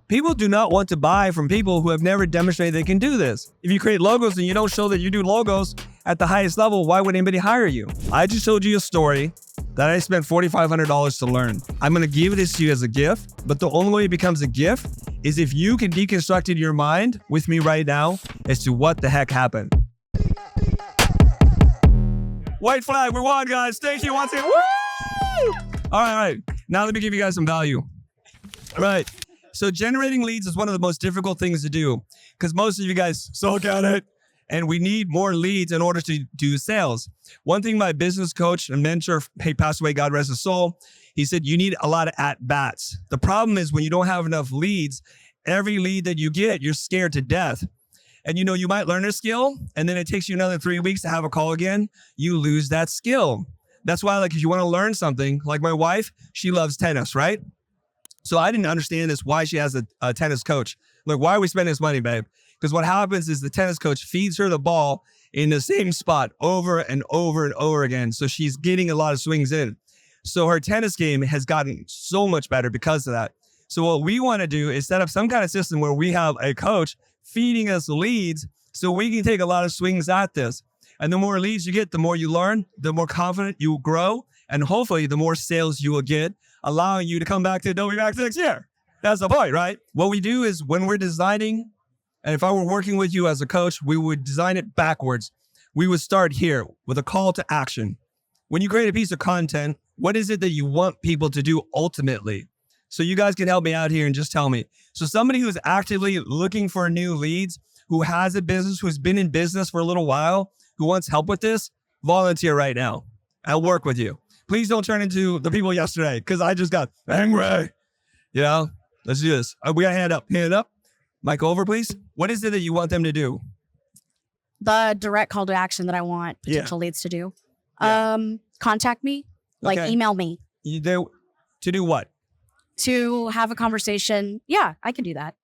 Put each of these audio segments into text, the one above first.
People do not want to buy from people who have never demonstrated they can do this. If you create logos and you don't show that you do logos at the highest level, why would anybody hire you? I just showed you a story that I spent $4,500 to learn. I'm gonna give this to you as a gift, but the only way it becomes a gift is if you can deconstruct in your mind with me right now as to what the heck happened. White flag, we won, guys. Thank you once again. Woo! All right. Now let me give you guys some value. All right. So generating leads is one of the most difficult things to do because most of you guys suck at it, and we need more leads in order to do sales. One thing my business coach and mentor, he passed away, God rest his soul, he said, you need a lot of at-bats. The problem is when you don't have enough leads, every lead that you get, you're scared to death. And you might learn a skill and then it takes you another 3 weeks to have a call again. You lose that skill. That's why, like, if you want to learn something, like my wife, she loves tennis, right? So I didn't understand this, why she has a tennis coach. Like, why are we spending this money, babe? Because what happens is the tennis coach feeds her the ball in the same spot over and over and over again. So she's getting a lot of swings in. So her tennis game has gotten so much better because of that. So what we want to do is set up some kind of system where we have a coach feeding us leads so we can take a lot of swings at this. And the more leads you get, the more you learn, the more confident you grow, and hopefully the more sales you will get, allowing you to come back to AdobeMAX next year. That's the point, right? What we do is when we're designing, and if I were working with you as a coach, we would design it backwards. We would start here with a call to action. When you create a piece of content, what is it that you want people to do ultimately? So you guys can help me out here and just tell me. So somebody who's actively looking for new leads, who has a business, who's been in business for a little while, who wants help with this, volunteer right now. I'll work with you. Please don't turn into the people yesterday because I just got angry. Let's do this. We got hand up. Hand up. Mic over, please. What is it that you want them to do? The direct call to action that I want potential leads to do. Contact me, like email me. To do what? To have a conversation. Yeah, I can do that.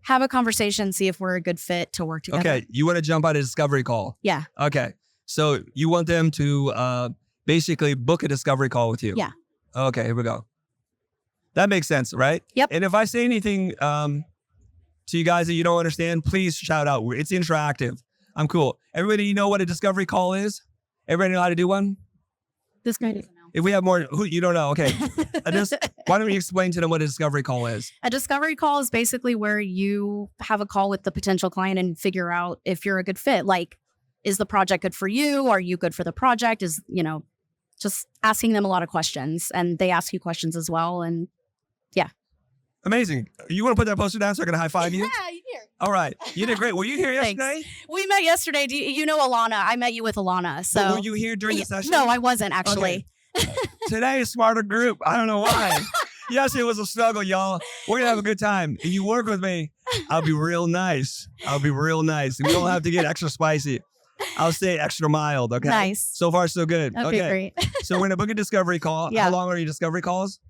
Have a conversation, see if we're a good fit to work together. Okay, you want to jump on a discovery call? Yeah. Okay, so you want them to basically book a discovery call with you? Yeah. Okay, here we go. That makes sense, right? Yep. And if I say anything to you guys that you don't understand, please shout out. It's interactive. I'm cool. Everybody, you know what a discovery call is? Everybody know how to do one? This guy doesn't know. If we have more, you don't know, okay. Why don't you explain to them what a discovery call is? A discovery call is basically where you have a call with the potential client and figure out if you're a good fit. Like, is the project good for you? Are you good for the project? Is, just asking them a lot of questions, and they ask you questions as well. And yeah. Amazing. You want to put that poster down so I can high five you? Yeah, you're here. All right. You did great. Were you here yesterday? Thanks. We met yesterday. You know Alana. I met you with Alana. So but were you here during the session? No, I wasn't actually. Okay. Today is smarter group. I don't know why. Yes, it was a struggle, y'all. We're gonna have a good time. And you work with me, I'll be real nice. And we don't have to get extra spicy. I'll stay extra mild, okay? Nice. So far, so good. Okay, great. So we're gonna book a discovery call. Yeah. How long are your discovery calls?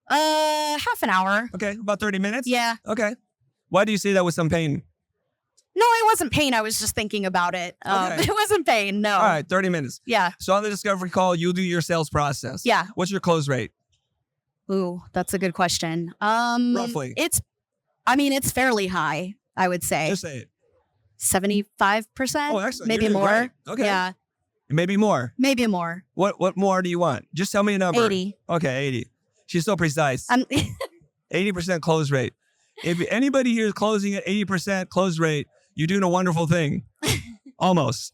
Half an hour. Okay, about 30 minutes? Yeah. Okay. Why do you say that with some pain? No, it wasn't pain. I was just thinking about it. Okay. It wasn't pain, no. All right, 30 minutes. Yeah. So on the discovery call, you'll do your sales process. Yeah. What's your close rate? Ooh, that's a good question. Roughly. It's fairly high, I would say. Just say it. 75%. Oh, excellent. Maybe You're doing more. great. Okay. Yeah. Maybe more. Maybe more. What more do you want? Just tell me a number. 80. Okay, 80. She's so precise. 80% close rate. If anybody here is closing at 80% close rate, you're doing a wonderful thing. Almost.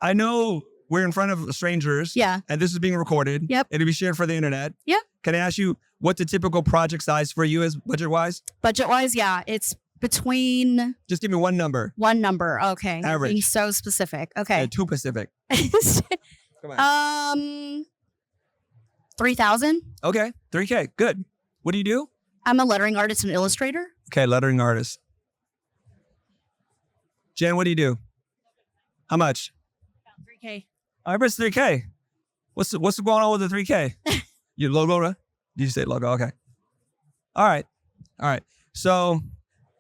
I know we're in front of strangers. Yeah. And this is being recorded. Yep. It'll be shared for the internet. Yep. Can I ask you what the typical project size for you is budget-wise? Budget-wise, yeah. It's between... Just give me one number. One number. Okay. Average. Being so specific. Okay. Too specific. Come on. 3,000. Okay. 3K. Good. What do you do? I'm a lettering artist and illustrator. Okay. Lettering artist. Jen, what do you do? How much? 3K. I bet it's 3K. What's going on with the 3K? Your logo, right? Did you say logo? Okay. All right. So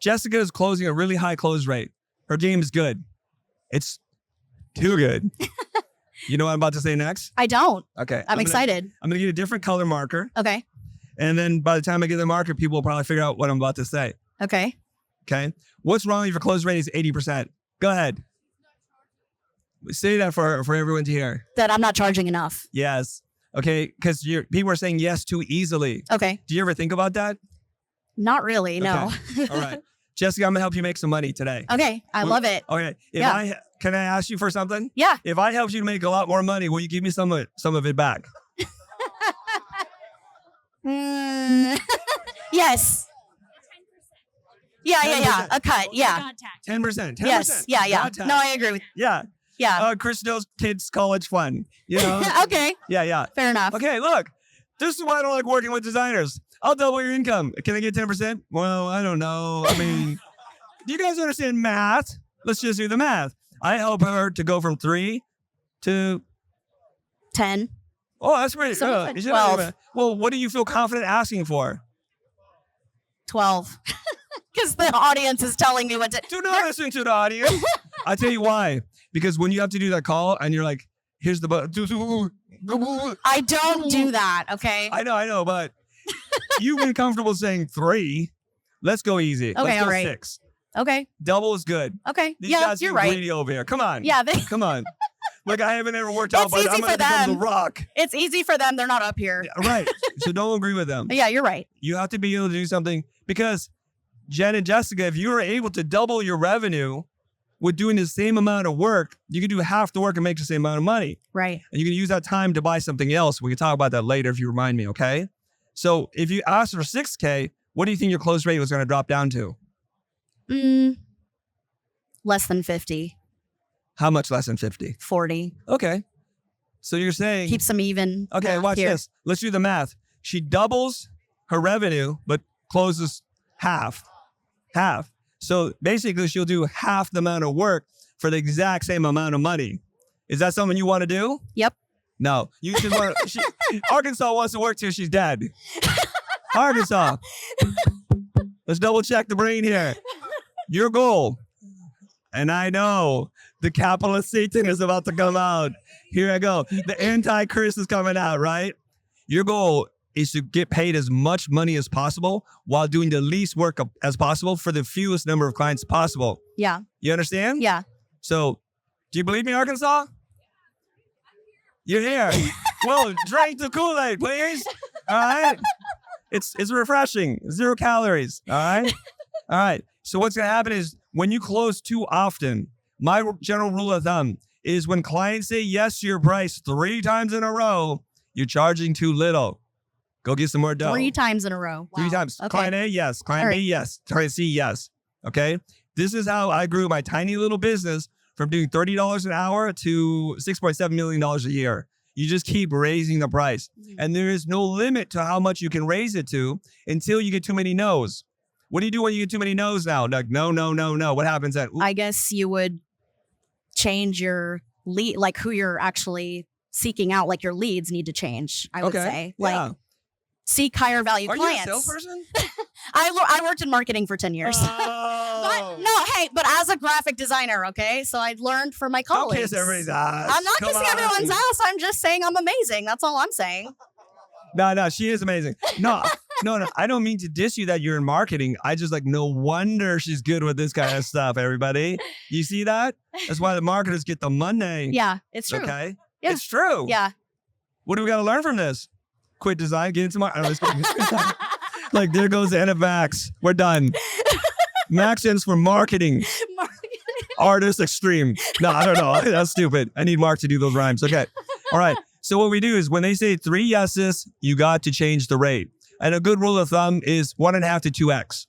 Jessica is closing a really high close rate. Her game is good. It's too good. You know what I'm about to say next? I don't. Okay. I'm excited. I'm going to get a different color marker. Okay. And then by the time I get to the market, people will probably figure out what I'm about to say. Okay. Okay. What's wrong if your close rate is 80%? Go ahead. Say that for everyone to hear. That I'm not charging enough. Yes. Okay. Because people are saying yes too easily. Okay. Do you ever think about that? Not really. No. Okay. All right. Jessica, I'm going to help you make some money today. Okay. I love it. Okay. Yeah. Can I ask you for something? Yeah. If I helped you to make a lot more money, will you give me some of it back? Yes. Yeah. A cut. Yeah. 10%. Yes. Yeah. No, I agree with. Yeah. Yeah. Chris knows kids' college fun. You know? Okay. Yeah. Fair enough. Okay, look. This is why I don't like working with designers. I'll double your income. Can I get 10%? Well, I don't know. I mean, do you guys understand math? Let's just do the math. I help her to go from 3 to 10. Oh, that's pretty So good. 12. Well, what do you feel confident asking for? 12. Because the audience is telling me what to. Do not listen to the audience. I tell you why. Because when you have to do that call and you're like, here's the button. I don't do that. Okay. I know, but you've been comfortable saying 3. Let's go easy. Okay, Let's go all right. 6. Okay. Double is good. Okay. These Yeah, guys you're are right. greedy over here. Come on. Yeah. Come on. Like, I haven't ever worked out, It's but easy I'm going for to become them. the rock. It's easy for them. They're not up here. Yeah, right. So don't agree with them. Yeah, you're right. You have to be able to do something because Jen and Jessica, if you are able to double your revenue with doing the same amount of work, you can do half the work and make the same amount of money. Right. And you can use that time to buy something else. We can talk about that later if you remind me, okay? So if you ask for 6K, what do you think your close rate was going to drop down to? Less than 50. How much less than 50? 40. Okay. So you're saying... Keeps them even. Okay, watch here. this. Let's do the math. She doubles her revenue, but closes half. So basically, she'll do half the amount of work for the exact same amount of money. Is that something you want to do? Yep. No. You just want Arkansas wants to work till she's dead. Arkansas. Let's double check the brain here. Your goal. And I know the capitalist Satan is about to come out. Here I go. The anti-Christ is coming out, right? Your goal is to get paid as much money as possible while doing the least work as possible for the fewest number of clients possible. Yeah. You understand? Yeah. So, do you believe me, Arkansas? You're here. Well, drink the Kool-Aid, please. All right? It's refreshing. 0 calories. All right? All right. So what's going to happen is when you close too often, my general rule of thumb is when clients say yes to your price 3 times in a row, you're charging too little. Go get some more dough. 3 times in a row. Wow. 3 times. Okay. Client A, yes. Client B, yes. Client C, yes. Okay? This is how I grew my tiny little business from doing $30 an hour to $6.7 million a year. You just keep raising the price. And there is no limit to how much you can raise it to until you get too many no's. What do you do when you get too many no's now? Like, no. What happens then? I guess you would change your lead, like who you're actually seeking out, like your leads need to change, I would say. Like, seek higher value clients. Are you a salesperson? I worked in marketing for 10 years. But no, hey, but as a graphic designer, okay? So I learned from my Don't colleagues. kiss everybody's ass. I'm not Come kissing on. everyone's ass. I'm just saying I'm amazing. That's all I'm saying. No, she is amazing. No, I don't mean to diss you that you're in marketing. I just no wonder she's good with this kind of stuff, everybody. You see that? That's why the marketers get the money. Yeah, it's true. Okay? Yeah. It's true. Yeah. What do we got to learn from this? Quit design, get into marketing. Like, there goes the end of Max. We're done. Max stands for marketing. Artist extreme. No, I don't know. That's stupid. I need Mark to do those rhymes. Okay. All right. So what we do is when they say 3 yeses, you got to change the rate. And a good rule of thumb is 1.5 to 2x.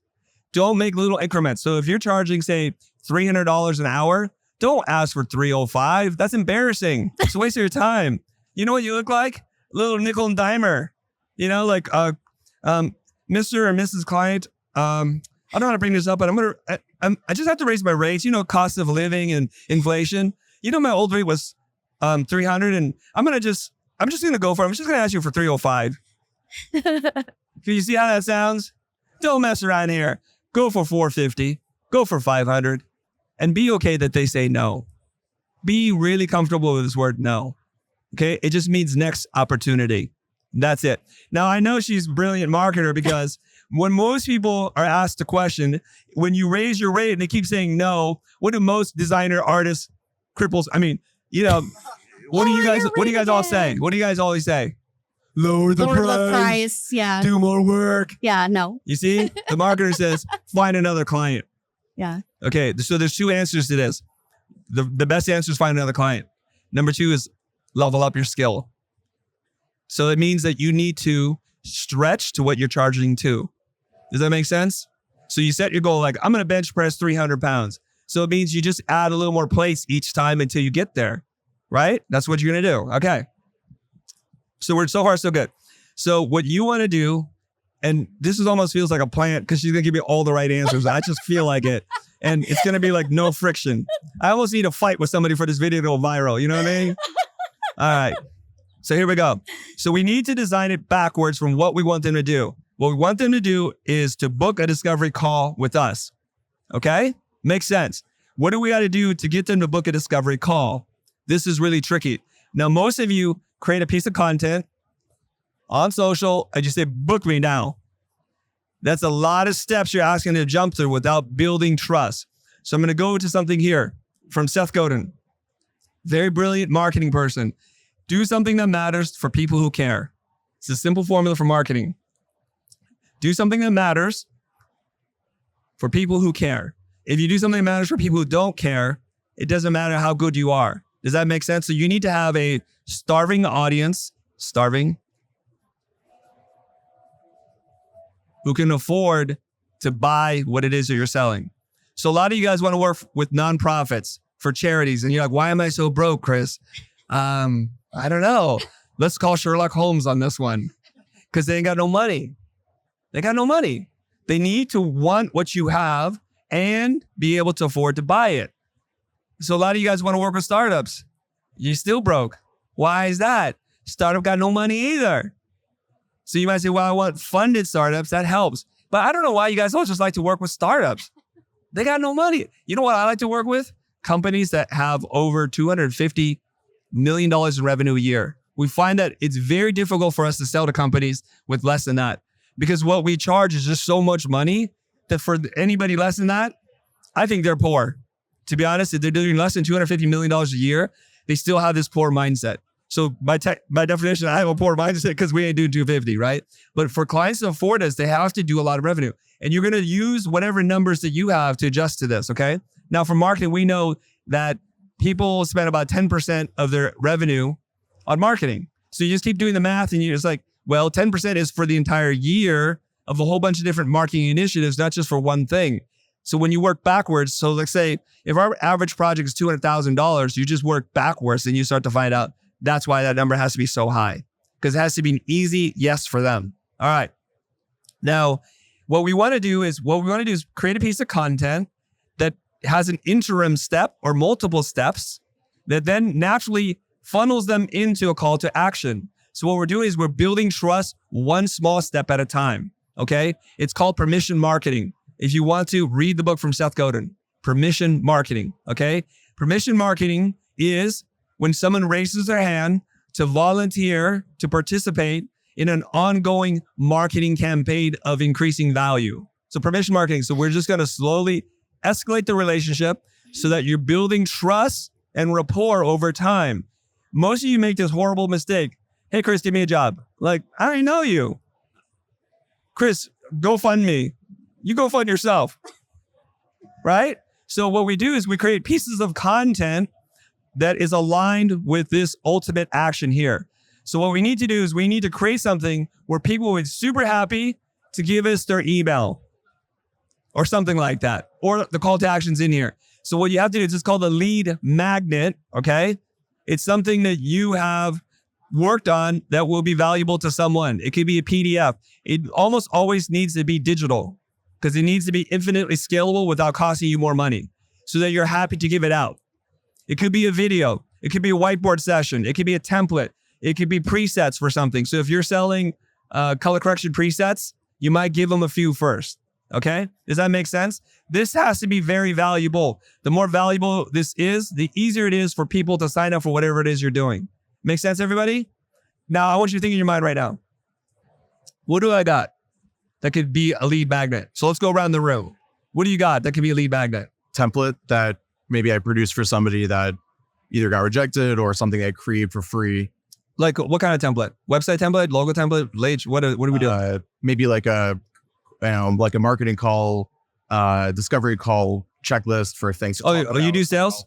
Don't make little increments. So if you're charging, say, $300 an hour, don't ask for $305. That's embarrassing. It's a waste of your time. You know what you look like? A little nickel and dimer. You know, like Mr. or Mrs. Client. I don't know how to bring this up, but I just have to raise my rates. You know, cost of living and inflation. You know, my old rate was 300, and I'm just gonna go for it. I'm just gonna ask you for 305. Can you see how that sounds? Don't mess around here. Go for 450. Go for 500, and be okay that they say no. Be really comfortable with this word no. Okay, it just means next opportunity. That's it. Now, I know she's a brilliant marketer because when most people are asked a question, when you raise your rate and they keep saying no, what do most designer, artists, cripples, I mean, what do you guys all say? What do you guys always say? Lower the price. Yeah. Do more work. Yeah. No. You see, the marketer says, find another client. Yeah. Okay. So there's two answers to this. The best answer is find another client. Number two is level up your skill. So it means that you need to stretch to what you're charging to. Does that make sense? So you set your goal like, I'm going to bench press 300 pounds. So it means you just add a little more plates each time until you get there, right? That's what you're going to do. Okay. So we're so far, so good. So what you want to do, and this is almost feels like a plant because she's going to give me all the right answers. I just feel like it. And it's going to be like no friction. I almost need to fight with somebody for this video to go viral. You know what I mean? All right. So here we go. So we need to design it backwards from what we want them to do. What we want them to do is to book a discovery call with us. Okay? Makes sense. What do we got to do to get them to book a discovery call? This is really tricky. Now, most of you create a piece of content on social and you say, book me now. That's a lot of steps you're asking to jump through without building trust. So I'm going to go to something here from Seth Godin. Very brilliant marketing person. Do something that matters for people who care. It's a simple formula for marketing. Do something that matters for people who care. If you do something that matters for people who don't care, it doesn't matter how good you are. Does that make sense? So you need to have a starving audience, who can afford to buy what it is that you're selling. So a lot of you guys want to work with nonprofits for charities. And you're like, why am I so broke, Chris? I don't know. Let's call Sherlock Holmes on this one because they ain't got no money. They got no money. They need to want what you have and be able to afford to buy it. So a lot of you guys want to work with startups. You're still broke. Why is that? Startup got no money either. So you might say, well, I want funded startups. That helps. But I don't know why you guys all just like to work with startups. They got no money. You know what I like to work with? Companies that have over $250 million in revenue a year. We find that it's very difficult for us to sell to companies with less than that because what we charge is just so much money that for anybody less than that, I think they're poor. To be honest, if they're doing less than $250 million a year, they still have this poor mindset. So by definition, I have a poor mindset because we ain't doing 250, right? But for clients to afford us, they have to do a lot of revenue. And you're going to use whatever numbers that you have to adjust to this, okay? Now, for marketing, we know that people spend about 10% of their revenue on marketing. So you just keep doing the math and you're just like, well, 10% is for the entire year of a whole bunch of different marketing initiatives, not just for one thing. So when you work backwards, so let's say if our average project is $200,000, you just work backwards and you start to find out that's why that number has to be so high because it has to be an easy yes for them. All right. Now, what we want to do is create a piece of content that has an interim step or multiple steps that then naturally funnels them into a call to action. So what we're doing is we're building trust one small step at a time. Okay. It's called permission marketing. If you want to read the book from Seth Godin, permission marketing. Okay. Permission marketing is when someone raises their hand to volunteer to participate in an ongoing marketing campaign of increasing value. So permission marketing. So we're just going to slowly escalate the relationship so that you're building trust and rapport over time. Most of you make this horrible mistake. Hey, Chris, give me a job. Like, I already know you. Chris, go fund me. You go fund yourself. Right? So what we do is we create pieces of content that is aligned with this ultimate action here. So what we need to do is we need to create something where people would be super happy to give us their email or something like that, or the call to action's in here. So what you have to do is it's called a lead magnet, okay? It's something that you have worked on that will be valuable to someone. It could be a PDF. It almost always needs to be digital because it needs to be infinitely scalable without costing you more money so that you're happy to give it out. It could be a video. It could be a whiteboard session. It could be a template. It could be presets for something. So if you're selling color correction presets, you might give them a few first. Okay? Does that make sense? This has to be very valuable. The more valuable this is, the easier it is for people to sign up for whatever it is you're doing. Make sense, everybody? Now, I want you to think in your mind right now. What do I got that could be a lead magnet? So let's go around the room. What do you got that could be a lead magnet? Template that maybe I produced for somebody that either got rejected or something I created for free. Like what kind of template? Website template, logo template, what do we do? Maybe like a marketing call, discovery call checklist for things. Oh, you do sales?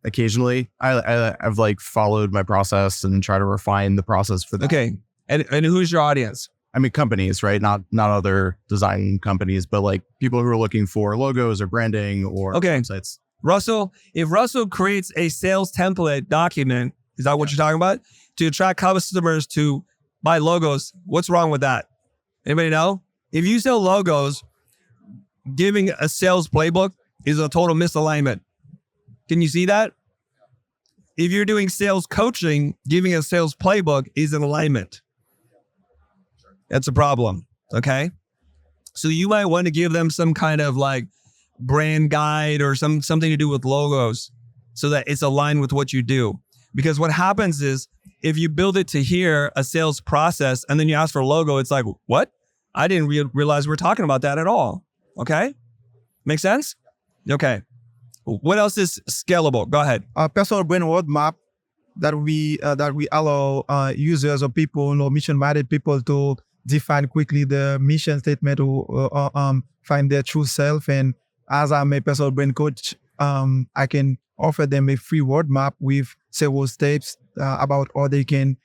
Occasionally, I've like followed my process and try to refine the process for that. Okay, and who's your audience? I mean, companies, right? Not other design companies, but like people who are looking for logos or branding or websites. Russell, if Russell creates a sales template document, is that what you're talking about? To attract customers to buy logos, what's wrong with that? Anybody know? If you sell logos, giving a sales playbook is a total misalignment. Can you see that? If you're doing sales coaching, giving a sales playbook is an alignment. That's a problem, okay? So you might want to give them some kind of like brand guide or something to do with logos so that it's aligned with what you do. Because what happens is if you build it to here, a sales process, and then you ask for a logo, it's like, what? I didn't realize we're talking about that at all, okay? Make sense? Okay. What else is scalable? Go ahead. Personal brand roadmap that we allow users or people, mission-minded people to define quickly the mission statement to find their true self. And as I'm a personal brand coach, I can offer them a free roadmap with several steps about how they can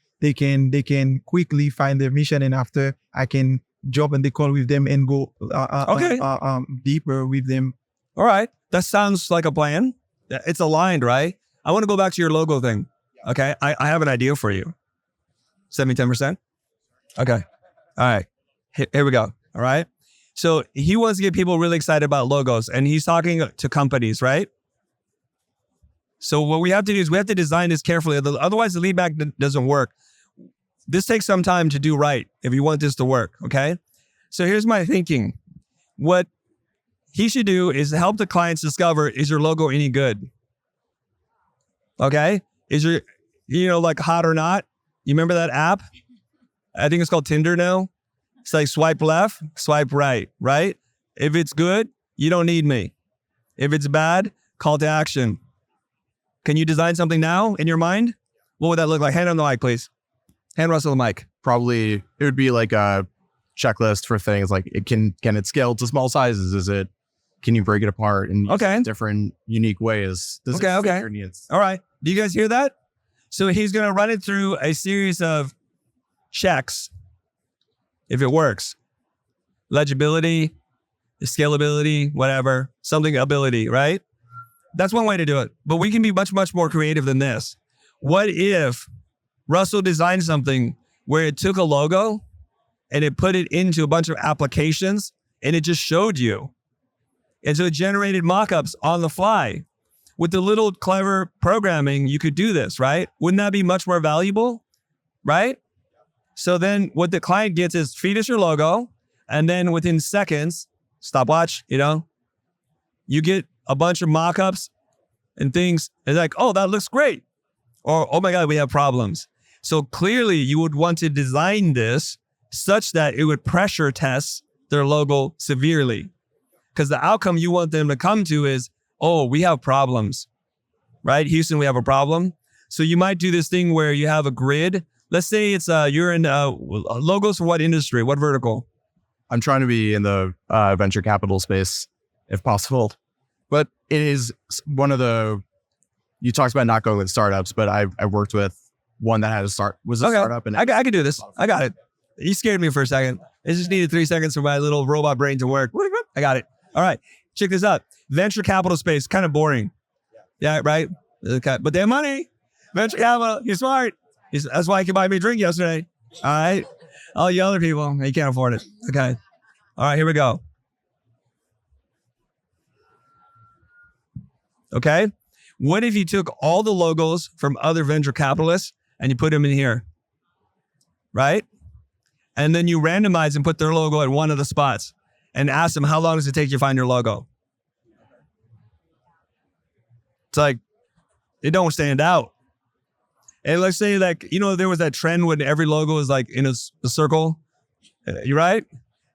quickly find their mission. And after, I can jump in the call with them and go deeper with them. All right. That sounds like a plan. It's aligned, right? I want to go back to your logo thing. Okay. I have an idea for you. Send me 10%. Okay. All right. Here we go. All right. So he wants to get people really excited about logos, and he's talking to companies, right? So what we have to do is we have to design this carefully. Otherwise, the lead magnet doesn't work. This takes some time to do right if you want this to work. Okay. So here's my thinking. What he should do is help the clients discover, is your logo any good? Okay. Is your, like hot or not? You remember that app? I think it's called Tinder now. It's like swipe left, swipe right, right? If it's good, you don't need me. If it's bad, call to action. Can you design something now in your mind? What would that look like? Hand on the mic, please. Hand Russell the mic. Probably it would be like a checklist for things like can it scale to small sizes? Can you break it apart in different unique ways? Okay. All right. Do you guys hear that? So he's going to run it through a series of checks. If it works, legibility, scalability, whatever, something ability, right? That's one way to do it. But we can be much, much more creative than this. What if Russell designed something where it took a logo and it put it into a bunch of applications and it just showed you? And so it generated mock-ups on the fly. With the little clever programming, you could do this, right? Wouldn't that be much more valuable, right? So then what the client gets is feed us your logo. And then within seconds, stopwatch, you get a bunch of mock-ups and things. It's like, oh, that looks great. Or, oh my God, we have problems. So clearly you would want to design this such that it would pressure test their logo severely. Because the outcome you want them to come to is, oh, we have problems, right? Houston, we have a problem. So you might do this thing where you have a grid. Let's say it's you're in logos for what industry, what vertical? I'm trying to be in the venture capital space if possible. But it is one of you talked about not going with startups, but I worked with one that had a startup. And I could do this. I got it. You scared me for a second. It just needed 3 seconds for my little robot brain to work. I got it. All right. Check this out. Venture capital space, kind of boring. Yeah, right? Okay. But they have money. Venture capital, you're smart. That's why he could buy me a drink yesterday. All right. All you other people, you can't afford it. Okay. All right, here we go. Okay. What if you took all the logos from other venture capitalists and you put them in here? Right? And then you randomize and put their logo at one of the spots and ask them, how long does it take you to find your logo? It's like, it don't stand out. And let's say like, there was that trend when every logo is like in a circle. You right?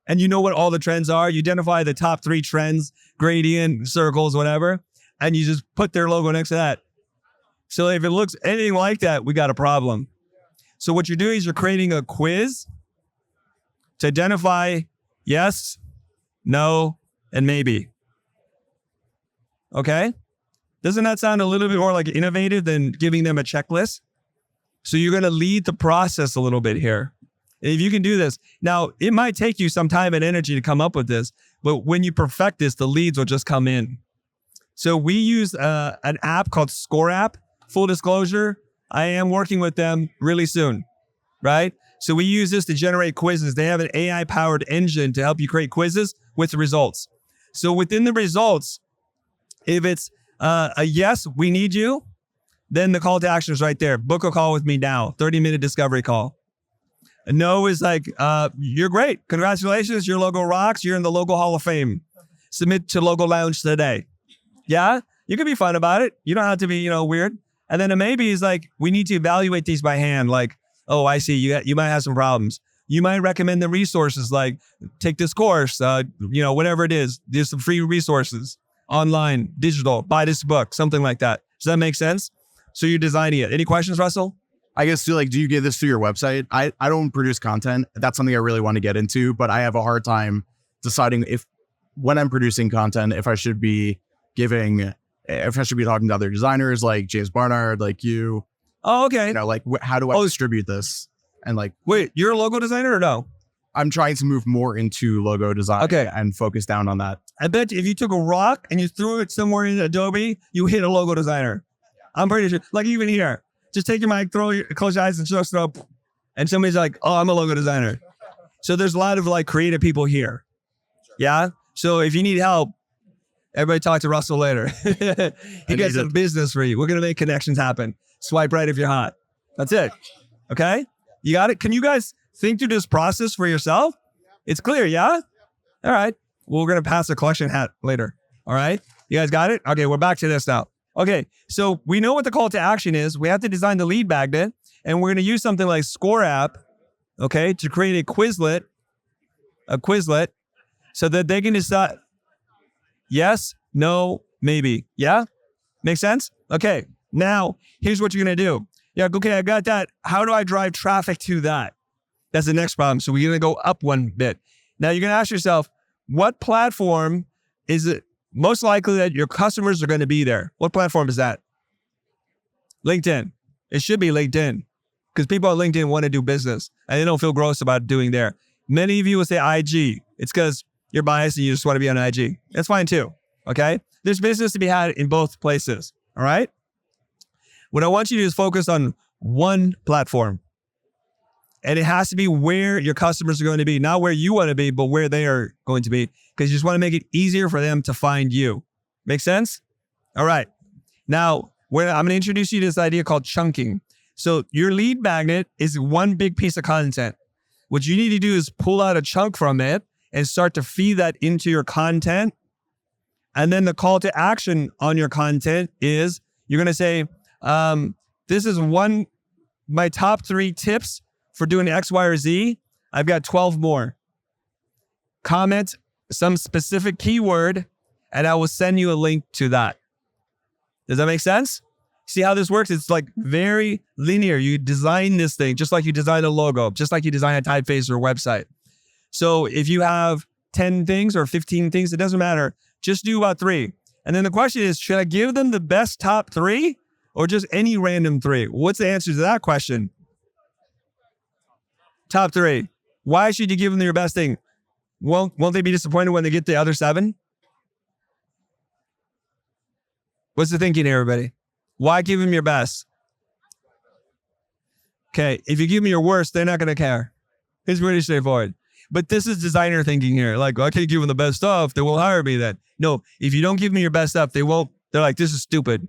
And you know what all the trends are. You identify the top 3 trends, gradient, circles, whatever. And you just put their logo next to that. So if it looks anything like that, we got a problem. So what you're doing is you're creating a quiz to identify yes, no, and maybe. Okay? Doesn't that sound a little bit more like innovative than giving them a checklist? So you're going to lead the process a little bit here. If you can do this. Now, it might take you some time and energy to come up with this, but when you perfect this, the leads will just come in. So we use an app called Score App. Full disclosure, I am working with them really soon, right? So we use this to generate quizzes. They have an AI-powered engine to help you create quizzes with results. So within the results, if it's a yes, we need you, then the call to action is right there. Book a call with me now, 30-minute discovery call. A no is like, you're great. Congratulations, your logo rocks. You're in the Logo Hall of Fame. Submit to Logo Lounge today. Yeah, you can be fun about it. You don't have to be, weird. And then a maybe is like, we need to evaluate these by hand. Like, oh, I see, you might have some problems. You might recommend the resources, like take this course, whatever it is. There's some free resources, online, digital, buy this book, something like that. Does that make sense? So you're designing it. Any questions, Russell? I guess, do you give this through your website? I don't produce content. That's something I really want to get into, but I have a hard time deciding when I'm producing content, if I should be talking to other designers like James Barnard, like you. Oh, okay. How do I distribute this? And wait, you're a logo designer or no? I'm trying to move more into logo design and focus down on that. I bet if you took a rock and you threw it somewhere in Adobe, you hit a logo designer. I'm pretty sure. Like even here, just take your mic, close your eyes and just throw, and somebody's like, oh, I'm a logo designer. So there's a lot of creative people here. Yeah. So if you need help, everybody talk to Russell later. He got some business for you. We're going to make connections happen. Swipe right if you're hot. That's it. Okay. You got it? Can you guys think through this process for yourself? It's clear. Yeah. All right. Well, we're going to pass a collection hat later. All right. You guys got it? Okay. We're back to this now. Okay. So we know what the call to action is. We have to design the lead magnet, and we're going to use something like Score App, okay, to create a Quizlet, so that they can decide yes, no, maybe. Yeah? Make sense? Okay. Now, here's what you're going to do. Yeah, okay, I got that. How do I drive traffic to that? That's the next problem. So we're going to go up one bit. Now, you're going to ask yourself, what platform is it most likely that your customers are going to be there? What platform is that? LinkedIn. It should be LinkedIn, because people on LinkedIn want to do business and they don't feel gross about doing there. Many of you will say IG. It's because you're biased and you just want to be on IG. That's fine too. Okay. There's business to be had in both places. All right. What I want you to do is focus on one platform, and it has to be where your customers are going to be, not where you want to be, but where they are going to be, because you just want to make it easier for them to find you. Make sense? All right. Now, I'm going to introduce you to this idea called chunking. So your lead magnet is one big piece of content. What you need to do is pull out a chunk from it and start to feed that into your content. And then the call to action on your content is you're going to say, this is my top 3 tips for doing X, Y, or Z. I've got 12 more. Comment some specific keyword, and I will send you a link to that. Does that make sense? See how this works? It's like very linear. You design this thing just like you design a logo, just like you design a typeface or a website. So if you have 10 things or 15 things, it doesn't matter. Just do about 3. And then the question is, should I give them the best top 3 or just any random 3? What's the answer to that question? Top 3. Why should you give them your best thing? Won't they be disappointed when they get the other 7? What's the thinking here, everybody? Why give them your best? Okay, if you give them your worst, they're not going to care. It's pretty straightforward. But this is designer thinking here. Like, I can't give them the best stuff. They won't hire me then. No, if you don't give me your best stuff, they're like, this is stupid.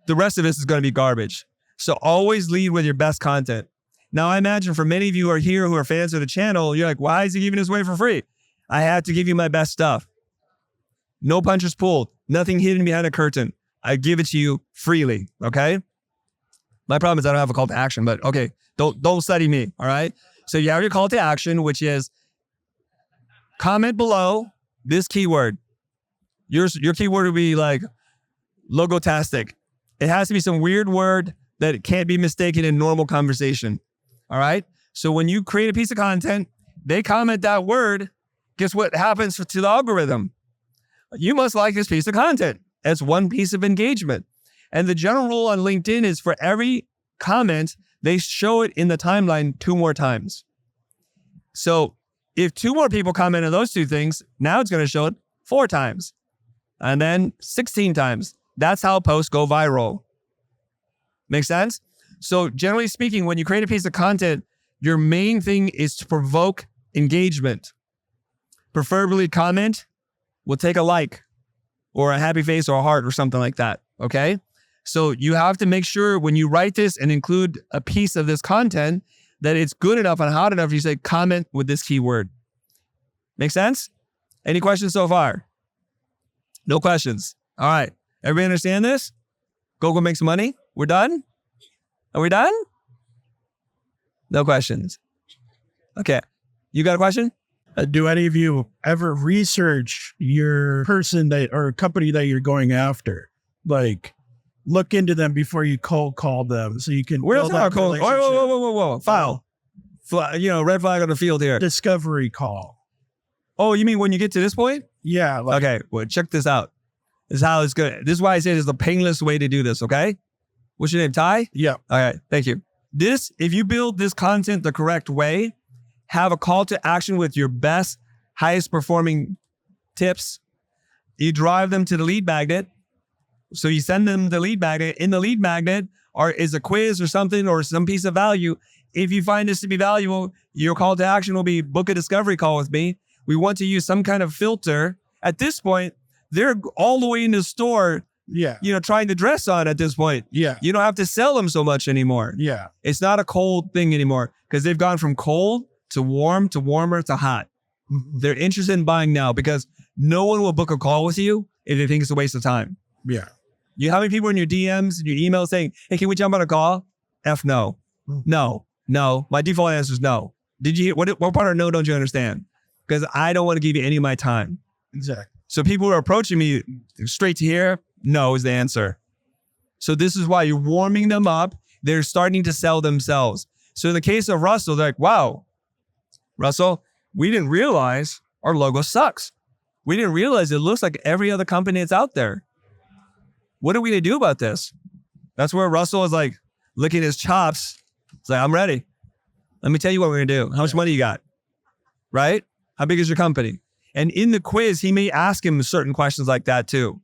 The rest of this is going to be garbage. So always lead with your best content. Now, I imagine for many of you who are here who are fans of the channel, you're like, why is he giving this away for free? I have to give you my best stuff. No punches pulled. Nothing hidden behind a curtain. I give it to you freely, okay? My problem is I don't have a call to action, but okay, don't study me, all right? So you have your call to action, which is comment below this keyword. Your keyword would be like logotastic. It has to be some weird word that it can't be mistaken in normal conversation, all right? So when you create a piece of content, they comment that word, guess what happens to the algorithm? You must like this piece of content. That's one piece of engagement. And the general rule on LinkedIn is for every comment, they show it in the timeline 2 more times. So if 2 more people comment on those 2 things, now it's going to show it 4 times and then 16 times. That's how posts go viral. Make sense? So generally speaking, when you create a piece of content, your main thing is to provoke engagement. Preferably comment. We'll take a like or a happy face or a heart or something like that. Okay. So you have to make sure when you write this and include a piece of this content that it's good enough and hot enough. You say comment with this keyword. Make sense? Any questions so far? No questions. All right. Everybody understand this? Go make some money. We're done? Are we done? No questions. Okay. You got a question? Do any of you ever research your person that or company that you're going after? Like, look into them before you cold call them, so you can. We're not build talking about that cold. relationship. Whoa. File. Red flag on the field here. Discovery call. Oh, you mean when you get to this point? Yeah. Like, Okay. Well, check this out. This is how it's good. This is why I say it's the painless way to do this. Okay. What's your name? Ty? yeah. All right. Thank you. If you build this content the correct way, have a call to action with your best, highest performing tips. You drive them to the lead magnet. So you send them the lead magnet. In the lead magnet is a quiz or something or some piece of value. If you find this to be valuable, your call to action will be book a discovery call with me. We want to use some kind of filter. At this point, they're all the way in the store, Yeah. trying to dress on at this point. Yeah. You don't have to sell them so much anymore. Yeah. It's not a cold thing anymore because they've gone from cold to warm to warmer to hot. They're interested in buying now because no one will book a call with you if they think it's a waste of time. Yeah. You how many people in your DMs and your emails saying, hey, can we jump on a call? F no. No. My default answer is no. Did you hear what part of no don't you understand? Because I don't want to give you any of my time. Exactly. So people who are approaching me straight to here, no is the answer. So this is why you're warming them up. They're starting to sell themselves. So in the case of Russell, they're like, wow, Russell, we didn't realize our logo sucks. We didn't realize it looks like every other company that's out there. What are we going to do about this? That's where Russell is like licking his chops. It's like, I'm ready. Let me tell you what we're going to do. How much money you got? Right? How big is your company? And in the quiz, he may ask him certain questions like that too.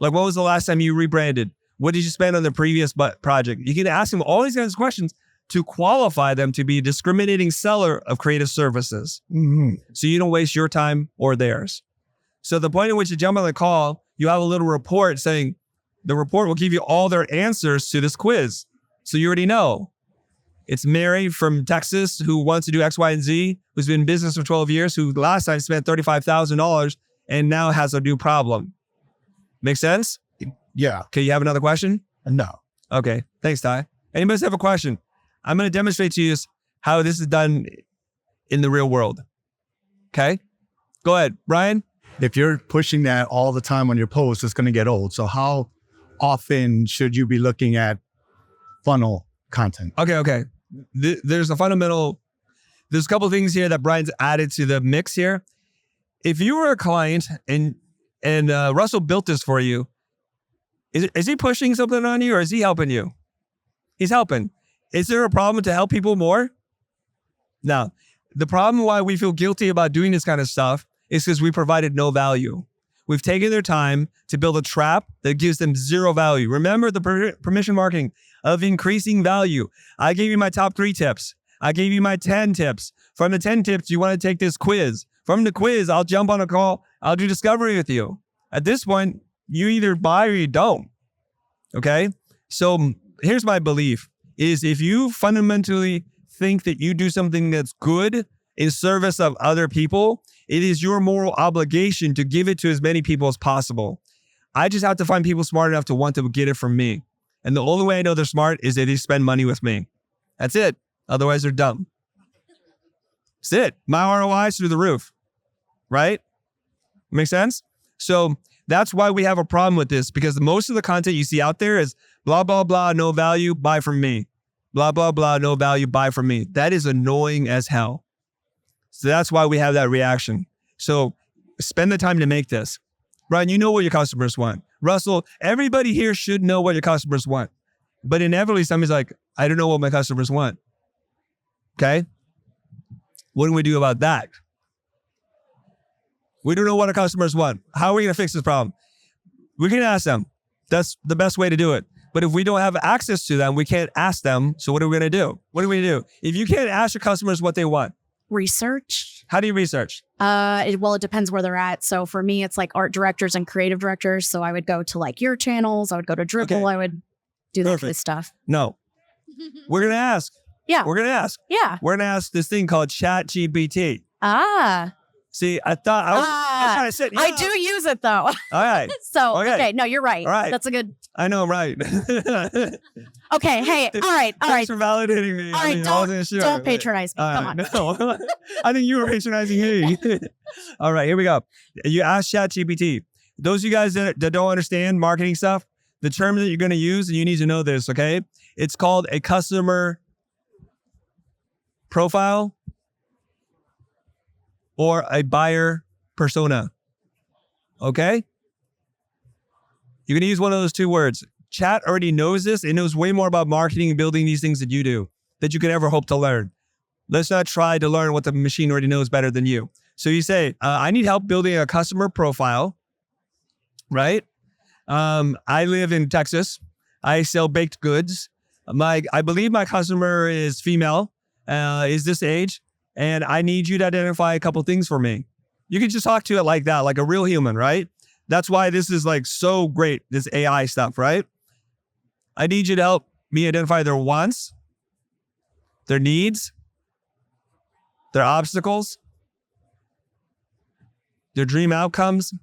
Like, what was the last time you rebranded? What did you spend on the previous project? You can ask him all these kinds of questions to qualify them to be a discriminating seller of creative services. Mm-hmm. So you don't waste your time or theirs. So the point at which you jump on the call, you have a little report saying the report will give you all their answers to this quiz. So you already know. It's Mary from Texas who wants to do X, Y, and Z, who's been in business for 12 years, who last time spent $35,000 and now has a new problem. Make sense? Yeah. Okay, you have another question? No. Okay, thanks, Ty. Anybody else have a question? I'm going to demonstrate to you how this is done in the real world. Okay? Go ahead, Brian. If you're pushing that all the time on your posts, it's going to get old. So how often should you be looking at funnel content? Okay. There's a there's a couple of things here that Brian's added to the mix here. If you were a client and Russell built this for you, is he pushing something on you or is he helping you? He's helping. Is there a problem to help people more? No. The problem why we feel guilty about doing this kind of stuff is because we provided no value. We've taken their time to build a trap that gives them zero value. Remember the permission marketing of increasing value. I gave you my top 3 tips. I gave you my 10 tips. From the 10 tips, you want to take this quiz. From the quiz, I'll jump on a call. I'll do discovery with you. At this point, you either buy or you don't. Okay? So here's my belief is if you fundamentally think that you do something that's good in service of other people, it is your moral obligation to give it to as many people as possible. I just have to find people smart enough to want to get it from me. And the only way I know they're smart is if they spend money with me. That's it. Otherwise, they're dumb. That's it. My ROI is through the roof, right? Make sense? So that's why we have a problem with this, because most of the content you see out there is blah, blah, blah, no value, buy from me. Blah, blah, blah, no value, buy from me. That is annoying as hell. So that's why we have that reaction. So spend the time to make this. Brian, you know what your customers want. Russell, everybody here should know what your customers want. But inevitably, somebody's like, I don't know what my customers want. Okay? What do we do about that? We don't know what our customers want. How are we going to fix this problem? We can ask them. That's the best way to do it. But if we don't have access to them, we can't ask them. So what are we going to do? What do we do? If you can't ask your customers what they want. Research. How do you research? It depends where they're at. So for me, it's like art directors and creative directors. So I would go to like your channels. I would go to Dribble. Okay. I would do that Perfect. kind of stuff. No. We're going to ask. Yeah. We're going to ask. Yeah. We're going to ask this thing called ChatGPT. See, I thought I was trying to sit. I do use it though. All right. So, Okay. okay. No, you're right. All right. That's a good. I know, right. Okay. Hey, all right. All right. Thanks for validating me. All right. I wasn't sure. Don't patronize me. Come on. No. I think you were patronizing me. All right, here we go. You ask ChatGPT. Those of you guys that don't understand marketing stuff, the term that you're going to use, and you need to know this, okay? It's called a customer profile or a buyer persona, okay? You're going to use one of those two words. Chat already knows this. It knows way more about marketing and building these things than you do, that you could ever hope to learn. Let's not try to learn what the machine already knows better than you. So you say, I need help building a customer profile, right? I live in Texas. I sell baked goods. I believe my customer is female, is this age, and I need you to identify a couple things for me. You can just talk to it like that, like a real human, right? That's why this is like so great, this AI stuff, right? I need you to help me identify their wants, their needs, their obstacles, their dream outcomes,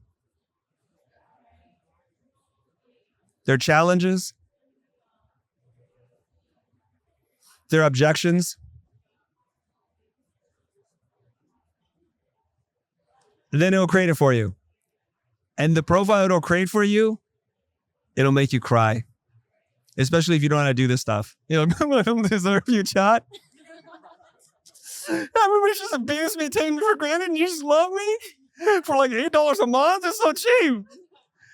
their challenges, their objections. And then it'll create it for you. And the profile it'll create for you, it'll make you cry. Especially if you don't know how to do this stuff. You know, I don't deserve you, chat. Everybody just abused me, taking me for granted, and you just love me for like $8 a month? It's so cheap.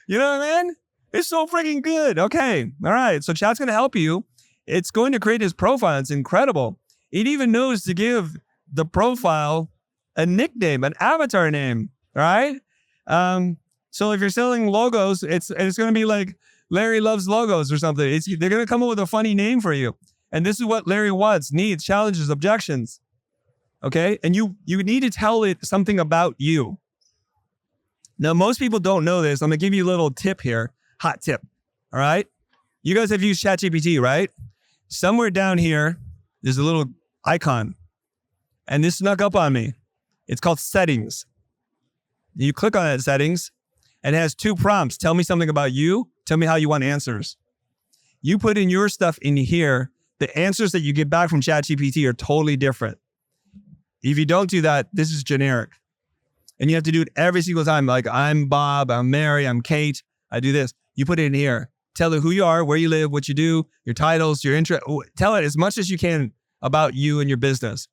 You know what I mean? It's so freaking good. Okay. All right. So chat's going to help you. It's going to create his profile. It's incredible. It even knows to give the profile a nickname, an avatar name. All right. So if you're selling logos, it's going to be like Larry loves logos or something. They're going to come up with a funny name for you. And this is what Larry wants, needs, challenges, objections. Okay. And you need to tell it something about you. Now, most people don't know this. I'm going to give you a little tip here. Hot tip. All right. You guys have used ChatGPT, right? Somewhere down here, there's a little icon. And this snuck up on me. It's called settings. You click on that settings and it has two prompts. Tell me something about you. Tell me how you want answers. You put in your stuff in here. The answers that you get back from ChatGPT are totally different. If you don't do that, this is generic. And you have to do it every single time. Like, I'm Bob, I'm Mary, I'm Kate. I do this. You put it in here. Tell it who you are, where you live, what you do, your titles, your interest. Tell it as much as you can about you and your business.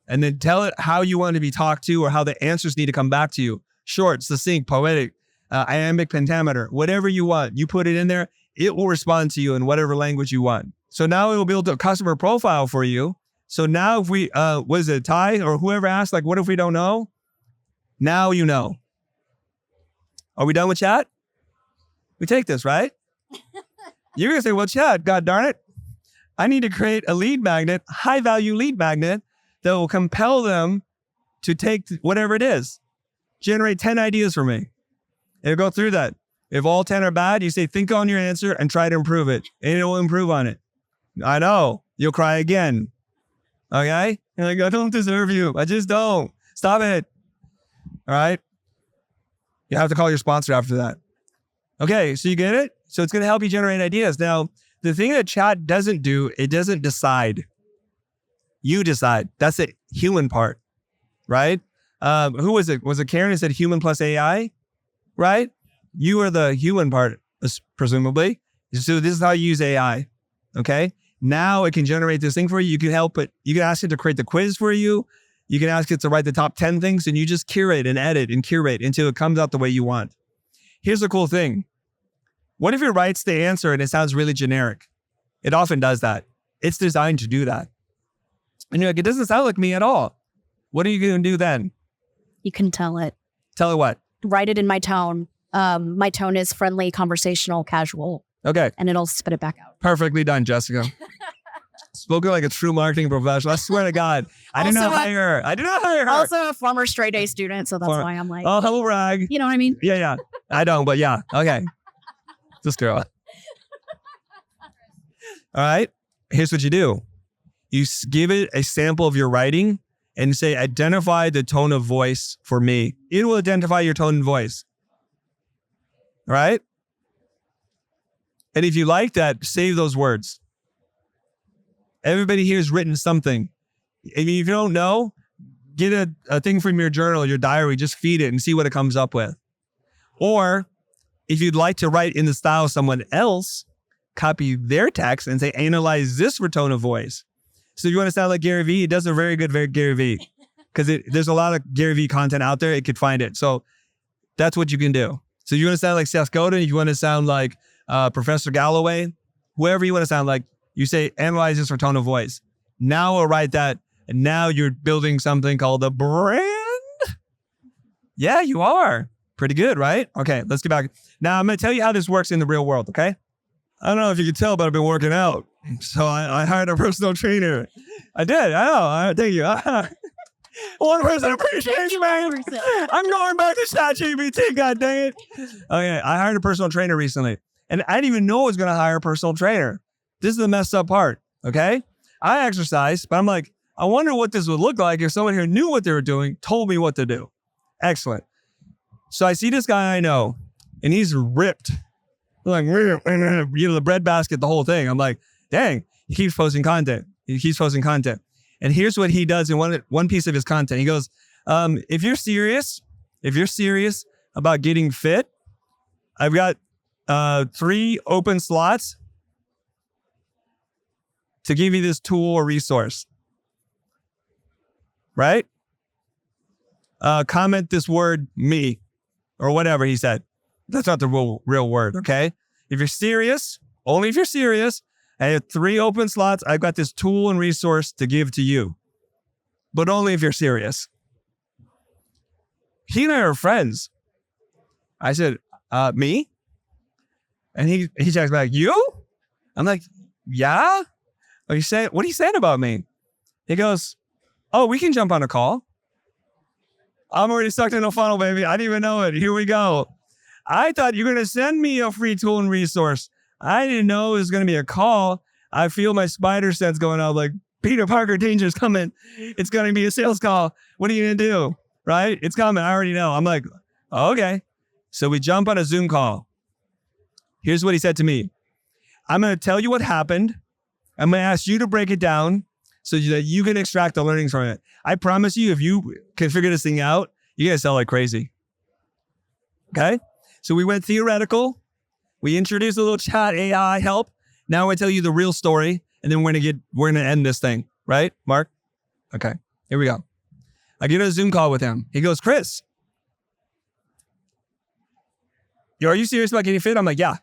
And then tell it how you want to be talked to or how the answers need to come back to you. Short, succinct, poetic, iambic pentameter, whatever you want. You put it in there, it will respond to you in whatever language you want. So now it will build a customer profile for you. So now if we, was it Ty or whoever asked, like, what if we don't know? Now you know. Are we done with chat? We take this, right? You're going to say, well, chat, God darn it. I need to create a lead magnet, high value lead magnet that will compel them to take whatever it is. Generate 10 ideas for me. It'll go through that. If all 10 are bad, you say, think on your answer and try to improve it. And it will improve on it. I know. You'll cry again. Okay? You're like, I don't deserve you. I just don't. Stop it. All right? You have to call your sponsor after that. Okay, so you get it? So it's going to help you generate ideas. Now, the thing that chat doesn't do, it doesn't decide. You decide. That's the human part, right? Who was it? Was it Karen who said human plus AI? Right? You are the human part, presumably. So this is how you use AI. Okay. Now it can generate this thing for you. You can help it. You can ask it to create the quiz for you. You can ask it to write the top 10 things, and you just curate and edit and curate until it comes out the way you want. Here's the cool thing. What if it writes the answer and it sounds really generic? It often does that. It's designed to do that. And you're like, it doesn't sound like me at all. What are you going to do then? You can tell it. Tell it what? Write it in my tone. My tone is friendly, conversational, casual. Okay. And it'll spit it back out. Perfectly done, Jessica. Spoken like a true marketing professional. I swear to God. I did not hire her. I did not hire her. Also a former straight A student, so that's why I'm like, oh, hello, rag. you know what I mean? Yeah. I don't, but yeah. Okay. This girl. All right. Here's what you do. You give it a sample of your writing and say, identify the tone of voice for me. It will identify your tone and voice. All right. And if you like that, save those words. Everybody here has written something. If you don't know, get a thing from your journal, your diary, just feed it and see what it comes up with. Or if you'd like to write in the style of someone else, copy their text and say, analyze this for tone of voice. So if you want to sound like Gary Vee, it does a very good Gary Vee. Because there's a lot of Gary Vee content out there, it could find it. So that's what you can do. So you want to sound like Seth Godin, you want to sound like Professor Galloway, whoever you want to sound like, you say, analyze this for tone of voice. Now I'll write that. And now you're building something called a brand. Yeah, you are. Pretty good, right? Okay, let's get back. Now I'm going to tell you how this works in the real world, okay? I don't know if you can tell, but I've been working out. So I hired a personal trainer. I did. I know. Thank you. One person appreciates me. I'm going back to ChatGPT, god dang it. Okay, I hired a personal trainer recently. And I didn't even know I was going to hire a personal trainer. This is the messed up part, okay? I exercise, but I'm like, I wonder what this would look like if someone here knew what they were doing, told me what to do. Excellent. So I see this guy I know, and he's ripped. Like, the breadbasket, the whole thing. I'm like, dang, he keeps posting content. And here's what he does in one piece of his content. He goes, if you're serious about getting fit, I've got 3 open slots to give you this tool or resource. Right? Comment this word, me, or whatever he said. That's not the real word, okay? If you're serious, only if you're serious, I have 3 open slots. I've got this tool and resource to give to you. But only if you're serious. He and I are friends. I said, me? And he checks back, you? I'm like, yeah? What are you saying about me? He goes, oh, we can jump on a call. I'm already stuck in a funnel, baby. I didn't even know it. Here we go. I thought you were going to send me a free tool and resource. I didn't know it was going to be a call. I feel my spider sense going out like, Peter Parker, danger's coming. It's going to be a sales call. What are you going to do? Right? It's coming. I already know. I'm like, oh, okay. So we jump on a Zoom call. Here's what he said to me. I'm going to tell you what happened. I'm going to ask you to break it down so that you can extract the learnings from it. I promise you, if you can figure this thing out, you're going to sell like crazy. Okay? So we went theoretical. We introduced a little chat AI help. Now I'm going to tell you the real story, and then we're going to end this thing. Right, Mark? Okay, here we go. I get a Zoom call with him. He goes, Chris, are you serious about getting fit? I'm like, yeah.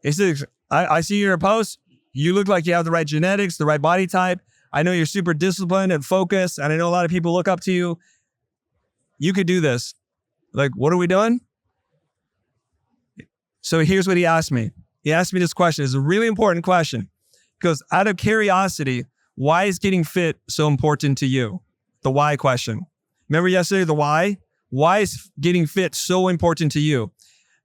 He says, I see your post. You look like you have the right genetics, the right body type. I know you're super disciplined and focused, and I know a lot of people look up to you. You could do this. Like, what are we doing? So here's what he asked me. He asked me this question. It's a really important question. He goes, out of curiosity, why is getting fit so important to you? The why question. Remember yesterday, the why? Why is getting fit so important to you?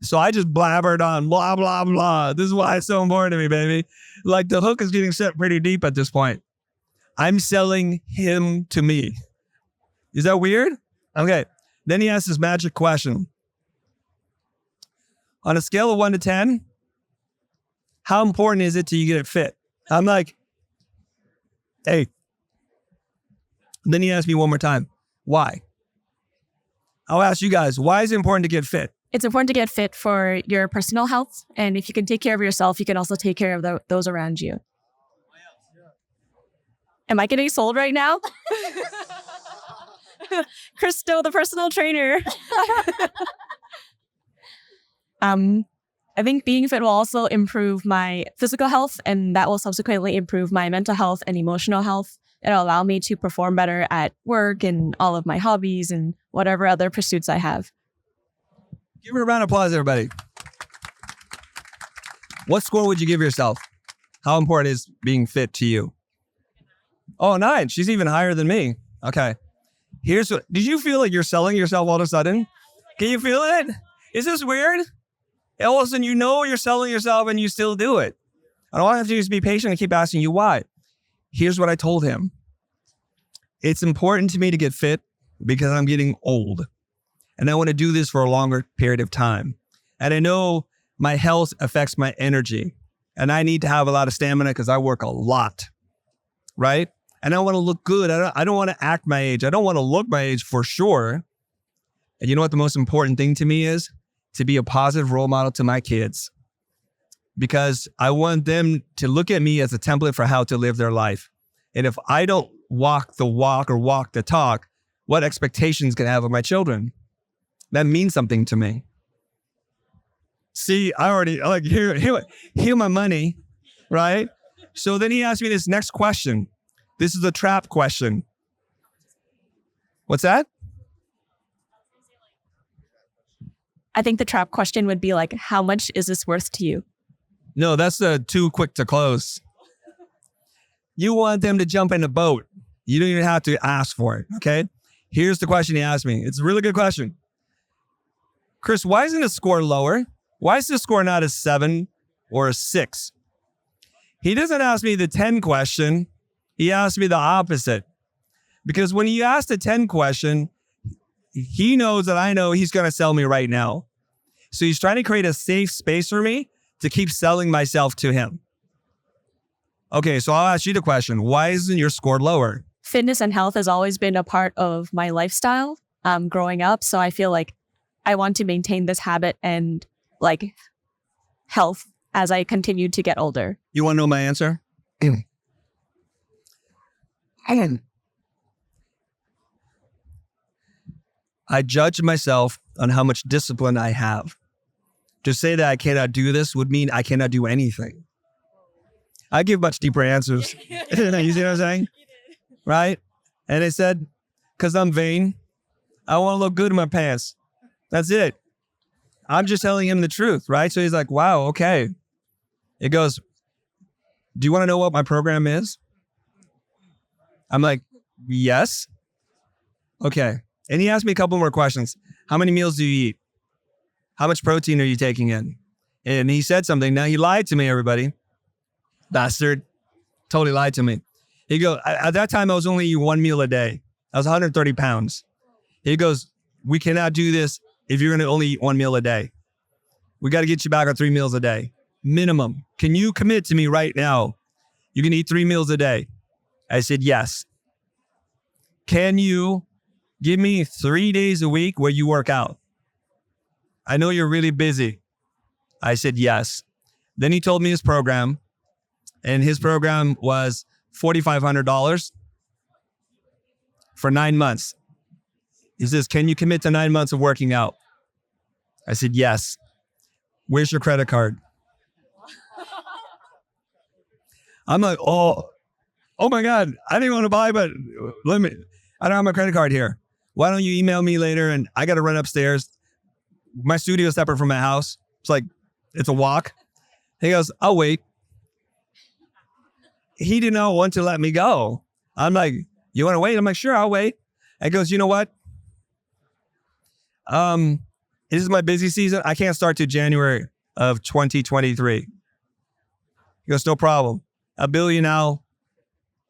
So I just blabbered on, blah, blah, blah. This is why it's so important to me, baby. Like the hook is getting set pretty deep at this point. I'm selling him to me. Is that weird? Okay. Then he asked this magic question. on a scale of 1 to 10, how important is it till you get it fit? I'm like, 8. Then he asked me one more time, why? I'll ask you guys, why is it important to get fit? It's important to get fit for your personal health. And if you can take care of yourself, you can also take care of those around you. Am I getting sold right now? Christo, the personal trainer. I think being fit will also improve my physical health, and that will subsequently improve my mental health and emotional health. It'll allow me to perform better at work and all of my hobbies and whatever other pursuits I have. Give her a round of applause, everybody. What score would you give yourself? How important is being fit to you? Oh, 9. She's even higher than me. Okay. Here's what, did you feel like you're selling yourself all of a sudden? Can you feel it? Is this weird? All of a sudden, you know you're selling yourself and you still do it. I don't have to just be patient and keep asking you why. Here's what I told him. It's important to me to get fit because I'm getting old. And I want to do this for a longer period of time. And I know my health affects my energy. And I need to have a lot of stamina because I work a lot. Right? And I want to look good. I don't want to act my age. I don't want to look my age for sure. And you know what the most important thing to me is? To be a positive role model to my kids. Because I want them to look at me as a template for how to live their life. And if I don't walk the walk or walk the talk, what expectations can I have of my children? That means something to me. See, I already, like, here my money, right? So then he asked me this next question. This is a trap question. What's that? I think the trap question would be like, how much is this worth to you? No, that's too quick to close. You want them to jump in a boat. You don't even have to ask for it, okay? Here's the question he asked me. It's a really good question. Chris, why isn't the score lower? Why is the score not a 7 or a 6? He doesn't ask me the 10 question. He asked me the opposite. Because when you ask the 10 question, he knows that I know he's going to sell me right now. So he's trying to create a safe space for me to keep selling myself to him. Okay, so I'll ask you the question. Why isn't your score lower? Fitness and health has always been a part of my lifestyle growing up. So I feel like I want to maintain this habit and like health as I continue to get older. You want to know my answer? I judge myself on how much discipline I have. To say that I cannot do this would mean I cannot do anything. I give much deeper answers. You see what I'm saying? Right? And I said, because I'm vain, I want to look good in my pants. That's it. I'm just telling him the truth, right? So he's like, wow, okay. It goes, do you want to know what my program is? I'm like, yes. Okay. And he asked me a couple more questions. How many meals do you eat? How much protein are you taking in? And he said something. Now he lied to me, everybody. Bastard. Totally lied to me. He goes, at that time, I was only eating 1 meal a day. I was 130 pounds. He goes, we cannot do this if you're going to only eat 1 meal a day. We got to get you back on 3 meals a day. Minimum. Can you commit to me right now? You can eat 3 meals a day. I said, yes. Can you give me 3 days a week where you work out? I know you're really busy. I said, yes. Then he told me his program, and his program was $4,500 for 9 months. He says, can you commit to 9 months of working out? I said, yes. Where's your credit card? I'm like, oh my God, I didn't want to buy, but I don't have my credit card here. Why don't you email me later? And I got to run upstairs. My studio is separate from my house. It's a walk. He goes, I'll wait. He did not want to let me go. I'm like, you want to wait? I'm like, sure, I'll wait. He goes, you know what? This is my busy season. I can't start till January of 2023. He goes, no problem. I'll bill you now.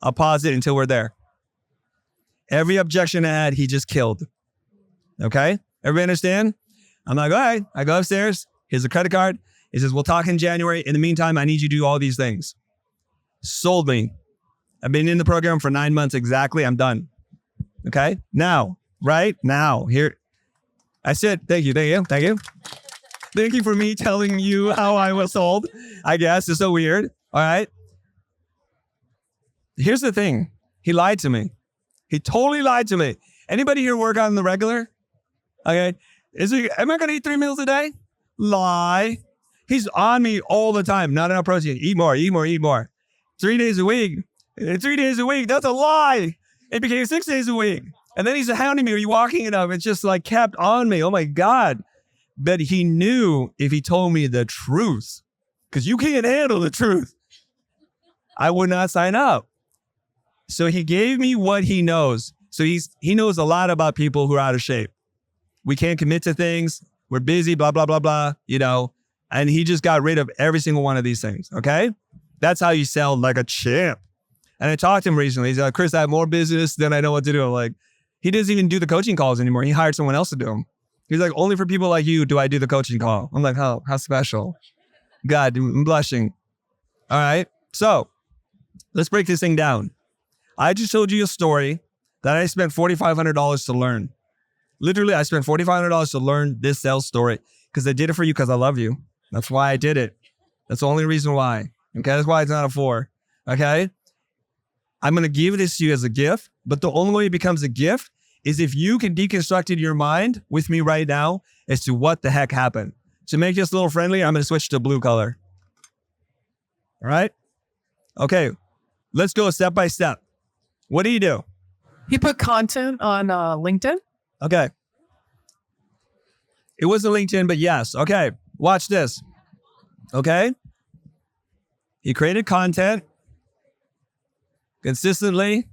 I'll pause it until we're there. Every objection I had, he just killed. Okay? Everybody understand? I'm like, all right. I go upstairs. Here's a credit card. He says, we'll talk in January. In the meantime, I need you to do all these things. Sold me. I've been in the program for 9 months exactly. I'm done. Okay. Now, right now, here. I said, thank you. Thank you for me telling you how I was sold. I guess it's so weird. All right. Here's the thing. He lied to me. He totally lied to me. Anybody here work on the regular? Okay. Am I going to eat 3 meals a day? Lie. He's on me all the time. Not enough protein. Eat more. 3 days a week. 3 days a week. That's a lie. It became 6 days a week. And then he's hounding me. Are you walking it up? It's just like kept on me. Oh my God. But he knew if he told me the truth, because you can't handle the truth, I would not sign up. So he gave me what he knows. So he knows a lot about people who are out of shape. We can't commit to things. We're busy, blah, blah, blah, blah, and he just got rid of every single one of these things. Okay. That's how you sell like a champ. And I talked to him recently. He's like, Chris, I have more business than I know what to do. I'm like, he doesn't even do the coaching calls anymore. He hired someone else to do them. He's like, only for people like you do I do the coaching call. I'm like, oh, how special. God, I'm blushing. All right. So let's break this thing down. I just told you a story that I spent $4,500 to learn. Literally, I spent $4,500 to learn this sales story because I did it for you because I love you. That's why I did it. That's the only reason why. Okay. That's why it's not a 4. Okay. I'm going to give this to you as a gift, but the only way it becomes a gift is if you can deconstruct in your mind with me right now as to what the heck happened. To make this a little friendly, I'm going to switch to blue color. All right. Okay. Let's go step by step. What do you do? He put content on LinkedIn. Okay. It wasn't LinkedIn, but yes. Okay. Watch this. Okay. He created content consistently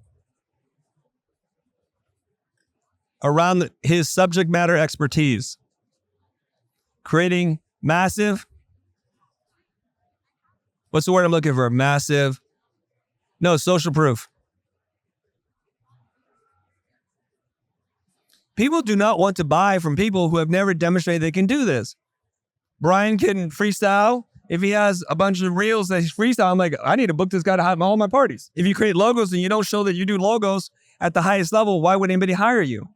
around his subject matter expertise, creating massive, what's the word I'm looking for? Social proof. People do not want to buy from people who have never demonstrated they can do this. Brian can freestyle. If he has a bunch of reels that he's freestyle, I'm like, I need to book this guy to have all my parties. If you create logos and you don't show that you do logos at the highest level, why would anybody hire you?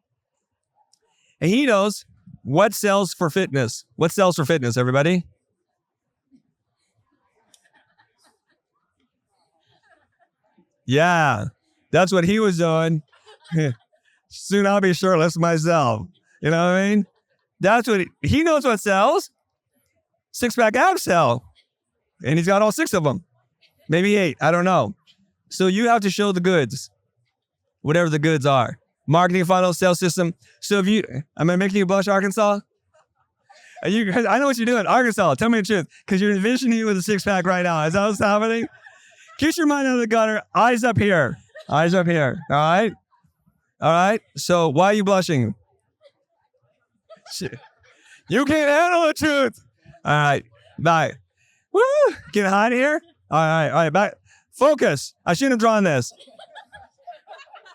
And he knows what sells for fitness. What sells for fitness, everybody? Yeah, that's what he was doing. Soon I'll be shirtless myself. You know what I mean? That's what he knows what sells. 6-pack abs sell. And he's got all 6 of them. Maybe 8. I don't know. So you have to show the goods. Whatever the goods are. Marketing funnel, sales system. So am I making you blush, Arkansas? I know what you're doing. Arkansas, tell me the truth. Because you're envisioning you with a 6-pack right now. Is that what's happening? Get your mind out of the gutter. Eyes up here. Eyes up here. All right? All right? So why are you blushing? You can't handle the truth. All right. Bye. Woo! Getting hot here? All right. Back. Focus. I shouldn't have drawn this.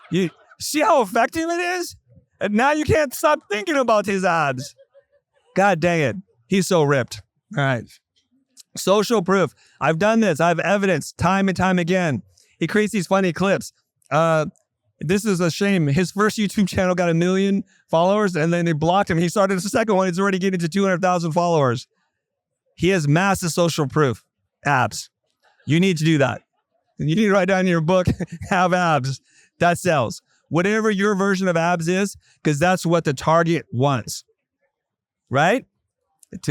You see how effective it is? And now you can't stop thinking about his abs. God dang it. He's so ripped. All right. Social proof. I've done this. I have evidence time and time again. He creates these funny clips. This is a shame. His first YouTube channel got 1 million followers and then they blocked him. He started the second one. He's already getting to 200,000 followers. He has massive social proof. Abs. You need to do that. You need to write down in your book, have abs. That sells. Whatever your version of abs is, because that's what the target wants. Right?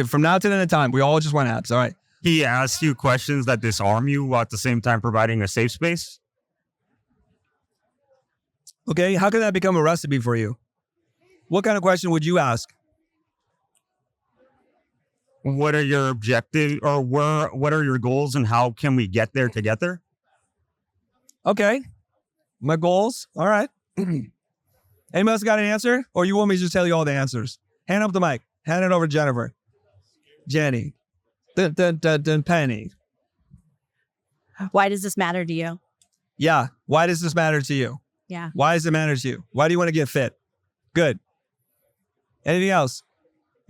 From now to the end of time, we all just want abs. All right. He asks you questions that disarm you while at the same time providing a safe space. Okay. How can that become a recipe for you? What kind of question would you ask? What are your objectives or what are your goals and how can we get there together? Okay. My goals. All right. Anybody else got an answer? Or you want me to just tell you all the answers? Hand up the mic. Hand it over to Jennifer. Jenny. Penny. Why does this matter to you? Yeah. Why does this matter to you? Yeah. Why does it matter to you? Why do you want to get fit? Good. Anything else?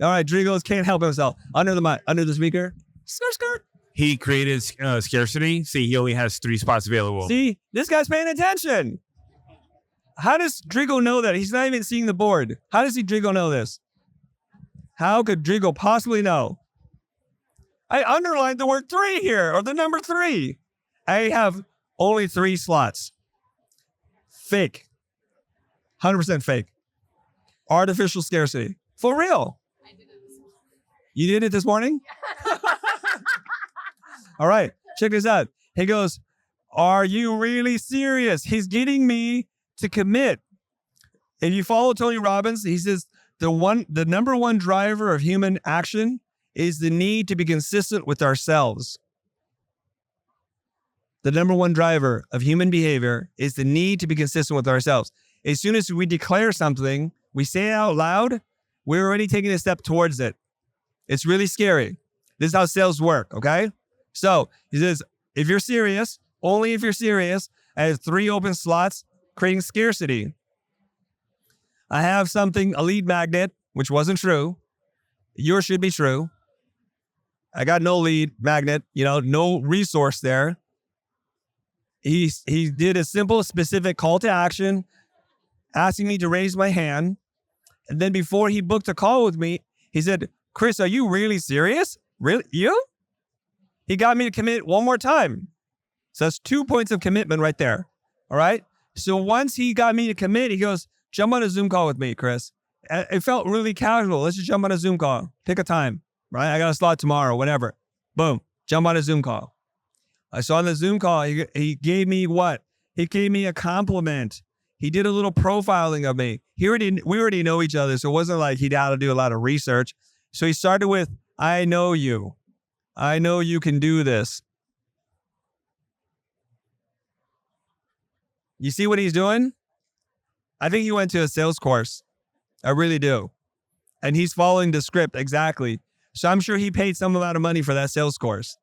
All right, Drigo's can't help himself. Under the speaker. Skirt. He created scarcity. See, he only has 3 spots available. See, this guy's paying attention. How does Drigo know that? He's not even seeing the board. How does Drigo know this? How could Drigo possibly know? I underlined the word 3 here, or the number 3. I have only 3 slots. Fake. 100% fake. Artificial scarcity. For real. You did it this morning? All right, check this out. He goes, are you really serious? He's getting me to commit. If you follow Tony Robbins, he says the number one driver of human action is the need to be consistent with ourselves. The number one driver of human behavior is the need to be consistent with ourselves. As soon as we declare something, we say it out loud, we're already taking a step towards it. It's really scary. This is how sales work, okay? So he says, if you're serious, only if you're serious, I have 3 open slots, creating scarcity. I have something, a lead magnet, which wasn't true. Yours should be true. I got no lead magnet, no resource there. He did a simple, specific call to action, asking me to raise my hand. And then before he booked a call with me, he said, Chris, are you really serious? Really? You? He got me to commit one more time. So that's 2 points of commitment right there. All right. So once he got me to commit, he goes, jump on a Zoom call with me, Chris. It felt really casual. Let's just jump on a Zoom call. Pick a time, right? I got a slot tomorrow, whatever. Boom. Jump on a Zoom call. I saw on the Zoom call, he gave me what? He gave me a compliment. He did a little profiling of me. We already know each other, so it wasn't like he'd had to do a lot of research. So he started with, I know you. I know you can do this. You see what he's doing? I think he went to a sales course. I really do. And he's following the script exactly. So I'm sure he paid some amount of money for that sales course.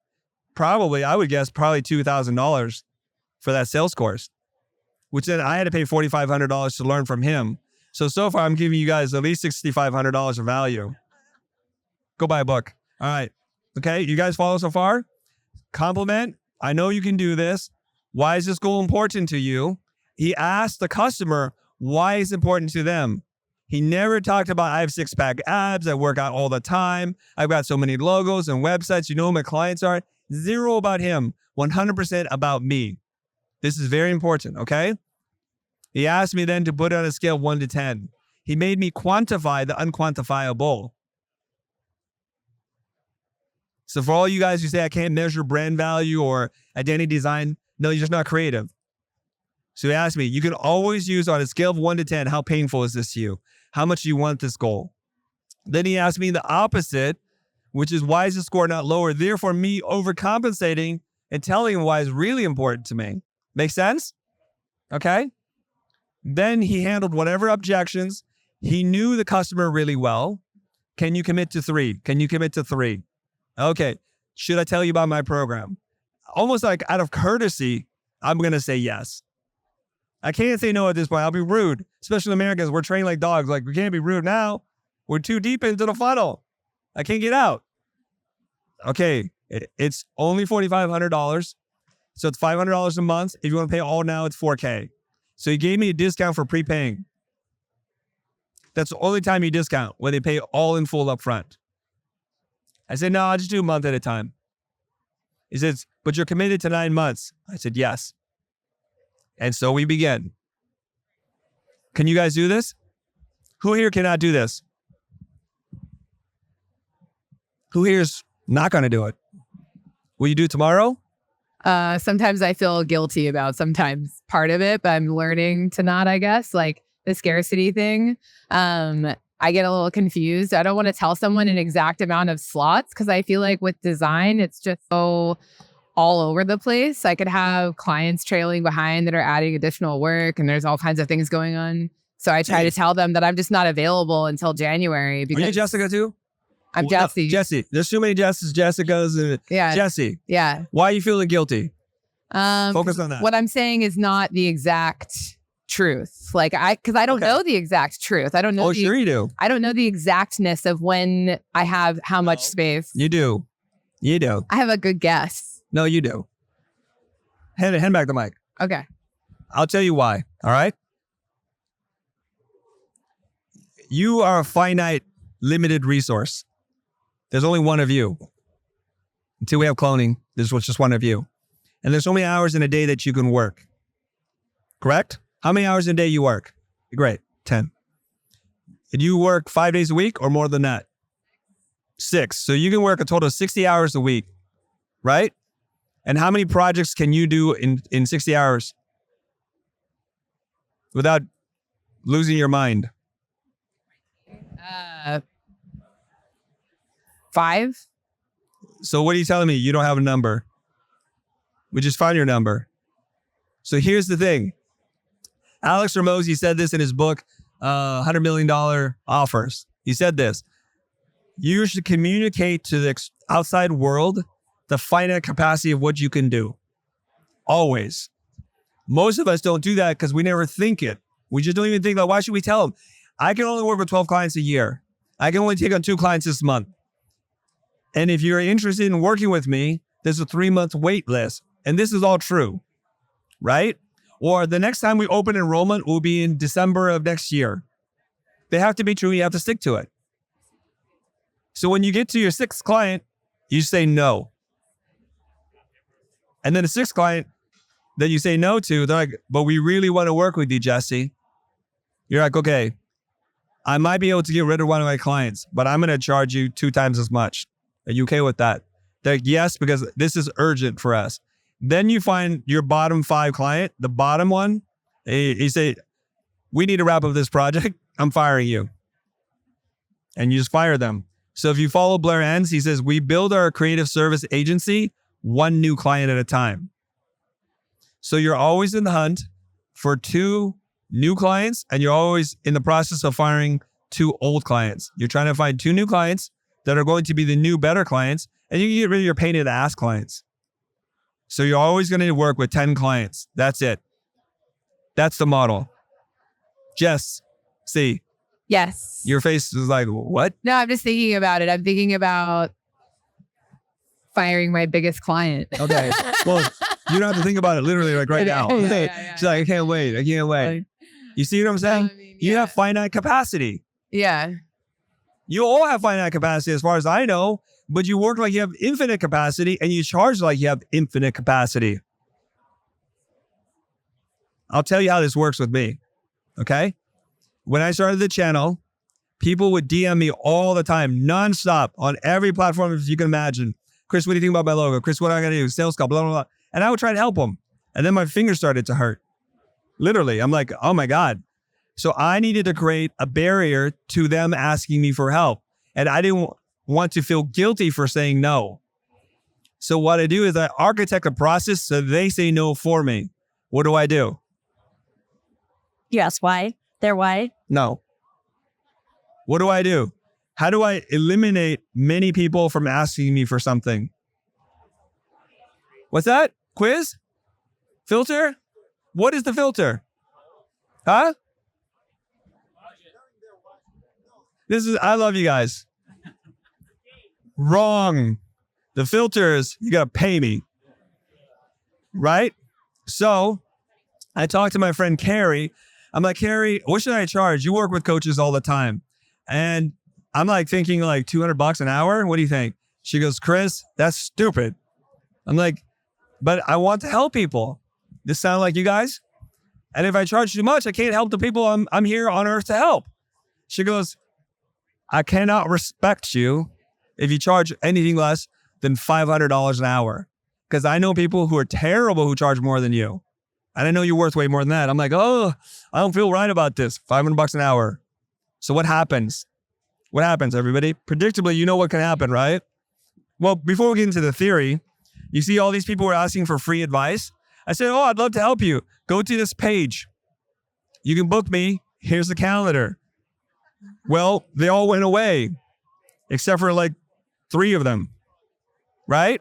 Probably, I would guess, $2,000 for that sales course, which then I had to pay $4,500 to learn from him. So far, I'm giving you guys at least $6,500 of value. Go buy a book. All right. Okay, you guys follow so far? Compliment. I know you can do this. Why is this goal important to you? He asked the customer why it's important to them. He never talked about, I have 6-pack abs. I work out all the time. I've got so many logos and websites. You know who my clients are? 0 about him. 100% about me. This is very important, okay? He asked me then to put it on a scale of 1 to 10. He made me quantify the unquantifiable. So for all you guys who say I can't measure brand value or identity design, no, you're just not creative. So he asked me, you can always use on a scale of 1 to 10, how painful is this to you? How much do you want this goal? Then he asked me the opposite, which is why is the score not lower? Therefore, me overcompensating and telling him why it's really important to me. Make sense? Okay. Then he handled whatever objections. He knew the customer really well. Can you commit to 3? Can you commit to 3? Okay. Should I tell you about my program? Almost like out of courtesy, I'm going to say yes. I can't say no at this point. I'll be rude. Especially Americans, we're trained like dogs. Like, we can't be rude now. We're too deep into the funnel. I can't get out. Okay. It's only $4,500. So it's $500 a month. If you want to pay all now, it's $4,000. So he gave me a discount for prepaying. That's the only time you discount, when they pay all in full up front. I said, no, I'll just do a month at a time. He says, but you're committed to 9 months. I said, yes. And so we began. Can you guys do this? Who here cannot do this? Who here's not going to do it? Will you do it tomorrow? Sometimes I feel guilty about sometimes part of it, but I'm learning to not, I guess, like the scarcity thing. I get a little confused. I don't want to tell someone an exact amount of slots because I feel like with design, it's just so all over the place. I could have clients trailing behind that are adding additional work and there's all kinds of things going on. So I try to tell them that I'm just not available until January. Because are you Jessica too? I'm Jessie. Jessie. There's too many Jessicas. Yeah. Jessie. Yeah. Why are you feeling guilty? Focus on that. What I'm saying is not the exact truth. Like because I don't know the exact truth. I don't know. Oh, sure you do. I don't know the exactness of when I have how much space. You do. You do. I have a good guess. No, you do. Hand back the mic. Okay. I'll tell you why. All right. You are a finite, limited resource. There's only one of you. Until we have cloning, there's just one of you. And there's so many hours in a day that you can work. Correct? How many hours in a day you work? Great. 10. And you work 5 days a week or more than that? 6. So you can work a total of 60 hours a week, right? And how many projects can you do in 60 hours without losing your mind? 5. So what are you telling me? You don't have a number. We just found your number. So here's the thing. Alex Ramosi said this in his book, $100 million Offers. He said this. You should communicate to the outside world the finite capacity of what you can do. Always. Most of us don't do that because we never think it. We just don't even think, like, why should we tell them? I can only work with 12 clients a year. I can only take on 2 clients this month. And if you're interested in working with me, there's a 3-month wait list. And this is all true, right? Or the next time we open enrollment will be in December of next year. They have to be true. You have to stick to it. So when you get to your 6th client, you say no. And then the 6th client that you say no to, they're like, but we really want to work with you, Jesse. You're like, okay, I might be able to get rid of one of my clients, but I'm going to charge you 2 times as much. Are you okay with that? They're like, yes, because this is urgent for us. Then you find your bottom 5 client, the bottom one, he say, we need to wrap up this project. I'm firing you. And you just fire them. So if you follow Blair Enns, he says, we build our creative service agency 1 new client at a time. So you're always in the hunt for 2 new clients, and you're always in the process of firing 2 old clients. You're trying to find 2 new clients that are going to be the new, better clients, and you can get rid of your pain in the ass clients. So you're always going to work with 10 clients. That's it. That's the model. Jess, see, Yes. your face is like, what? No, I'm just thinking about it. I'm thinking about firing my biggest client. Okay. Well, you don't have to think about it literally like right now. Yeah. She's like, I can't wait. I can't wait. You see what I'm saying? I mean, You yeah. have finite capacity. Yeah. You all have finite capacity as far as I know, but you work like you have infinite capacity and you charge like you have infinite capacity. I'll tell you how this works with me. Okay? When I started the channel, people would DM me all the time, nonstop, on every platform if you can imagine. Chris, what do you think about my logo? Chris, what am I going to do? Sales call, blah, blah, blah. And I would try to help them. And then my fingers started to hurt. Literally. I'm like, oh my God. So I needed to create a barrier to them asking me for help. And I didn't want to feel guilty for saying no. So what I do is I architect a process so they say no for me. What do? You ask why? Their why? No. What do I do? How do I eliminate many people from asking me for something? What's that? Quiz? Filter? What is the filter? Huh? I love you guys. Wrong. The filters, you got to pay me. Right? So I talked to my friend Carrie. I'm like, Carrie, what should I charge? You work with coaches all the time. And I'm like thinking like $200 an hour. What do you think? She goes, Chris, that's stupid. I'm like, but I want to help people. This sound like you guys? And if I charge too much, I can't help the people I'm here on earth to help. She goes, I cannot respect you if you charge anything less than $500 an hour. Because I know people who are terrible who charge more than you. And I know you're worth way more than that. I'm like, oh, I don't feel right about this. $500 an hour. So what happens? What happens, everybody? Predictably, you know what can happen, right? Well, before we get into the theory, you see all these people were asking for free advice. I said, oh, I'd love to help you. Go to this page. You can book me. Here's the calendar. Well, they all went away, except for like 3 of them, right?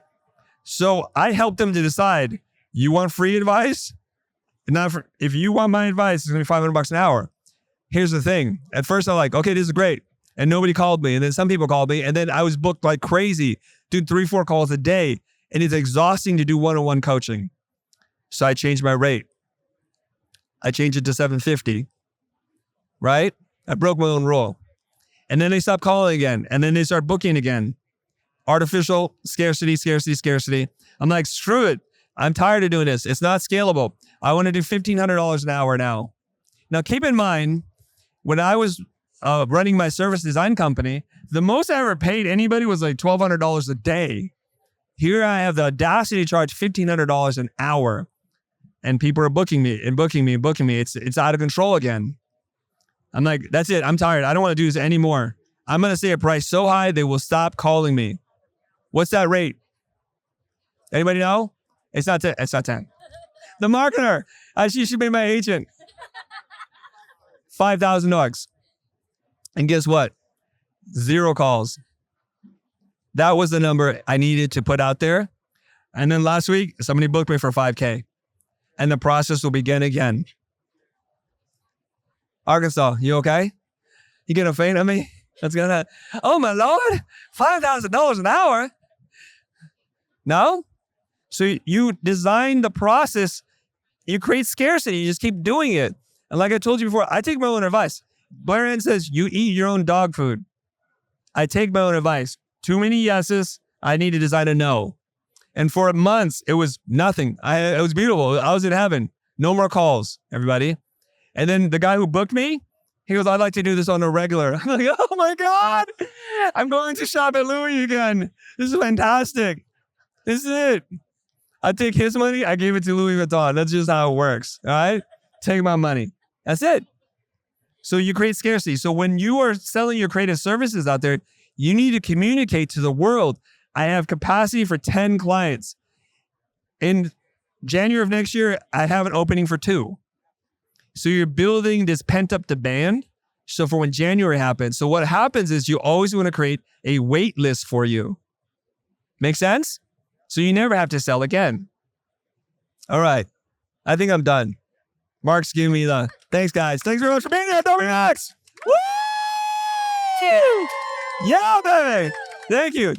So I helped them to decide, you want free advice? Now, if you want my advice, it's going to be $500 an hour. Here's the thing. At first, I'm like, okay, this is great. And nobody called me. And then some people called me. And then I was booked like crazy, doing 3-4 calls a day. And it's exhausting to do one-on-one coaching. So I changed my rate. I changed it to $750, right? I broke my own rule. And then they stopped calling again. And then they start booking again. Artificial scarcity, scarcity, scarcity. I'm like, screw it. I'm tired of doing this. It's not scalable. I want to do $1,500 an hour now. Now, keep in mind, when I was running my service design company, the most I ever paid anybody was like $1,200 a day. Here I have the audacity to charge $1,500 an hour. And people are booking me and booking me and booking me. It's out of control again. I'm like, that's it. I'm tired. I don't want to do this anymore. I'm going to say a price so high, they will stop calling me. What's that rate? Anybody know? It's not 10. It's not 10. The marketer. She should be my agent. $5,000. And guess what? 0 calls. That was the number I needed to put out there. And then last week, somebody booked me for $5,000. And the process will begin again. Arkansas, you okay? You gonna faint on me? That's gonna, oh my Lord, $5,000 an hour? No? So you design the process, you create scarcity, you just keep doing it. And like I told you before, I take my own advice. Blair Ann says, you eat your own dog food. I take my own advice. Too many yeses, I need to design a no. And for months, it was nothing. It was beautiful. I was in heaven. No more calls, everybody. And then the guy who booked me, he goes, I'd like to do this on a regular. I'm like, oh my God, I'm going to shop at Louis again. This is fantastic. This is it. I take his money, I gave it to Louis Vuitton. That's just how it works, all right? Take my money. That's it. So you create scarcity. So when you are selling your creative services out there, you need to communicate to the world, I have capacity for 10 clients. In January of next year, I have an opening for 2. So you're building this pent-up demand. So for when January happens. So what happens is you always want to create a wait list for you. Make sense? So you never have to sell again. All right. I think I'm done. Mark's giving me the, thanks guys. Thanks very much for being here at AdobeMAX. Woo! Yeah, baby. Thank you.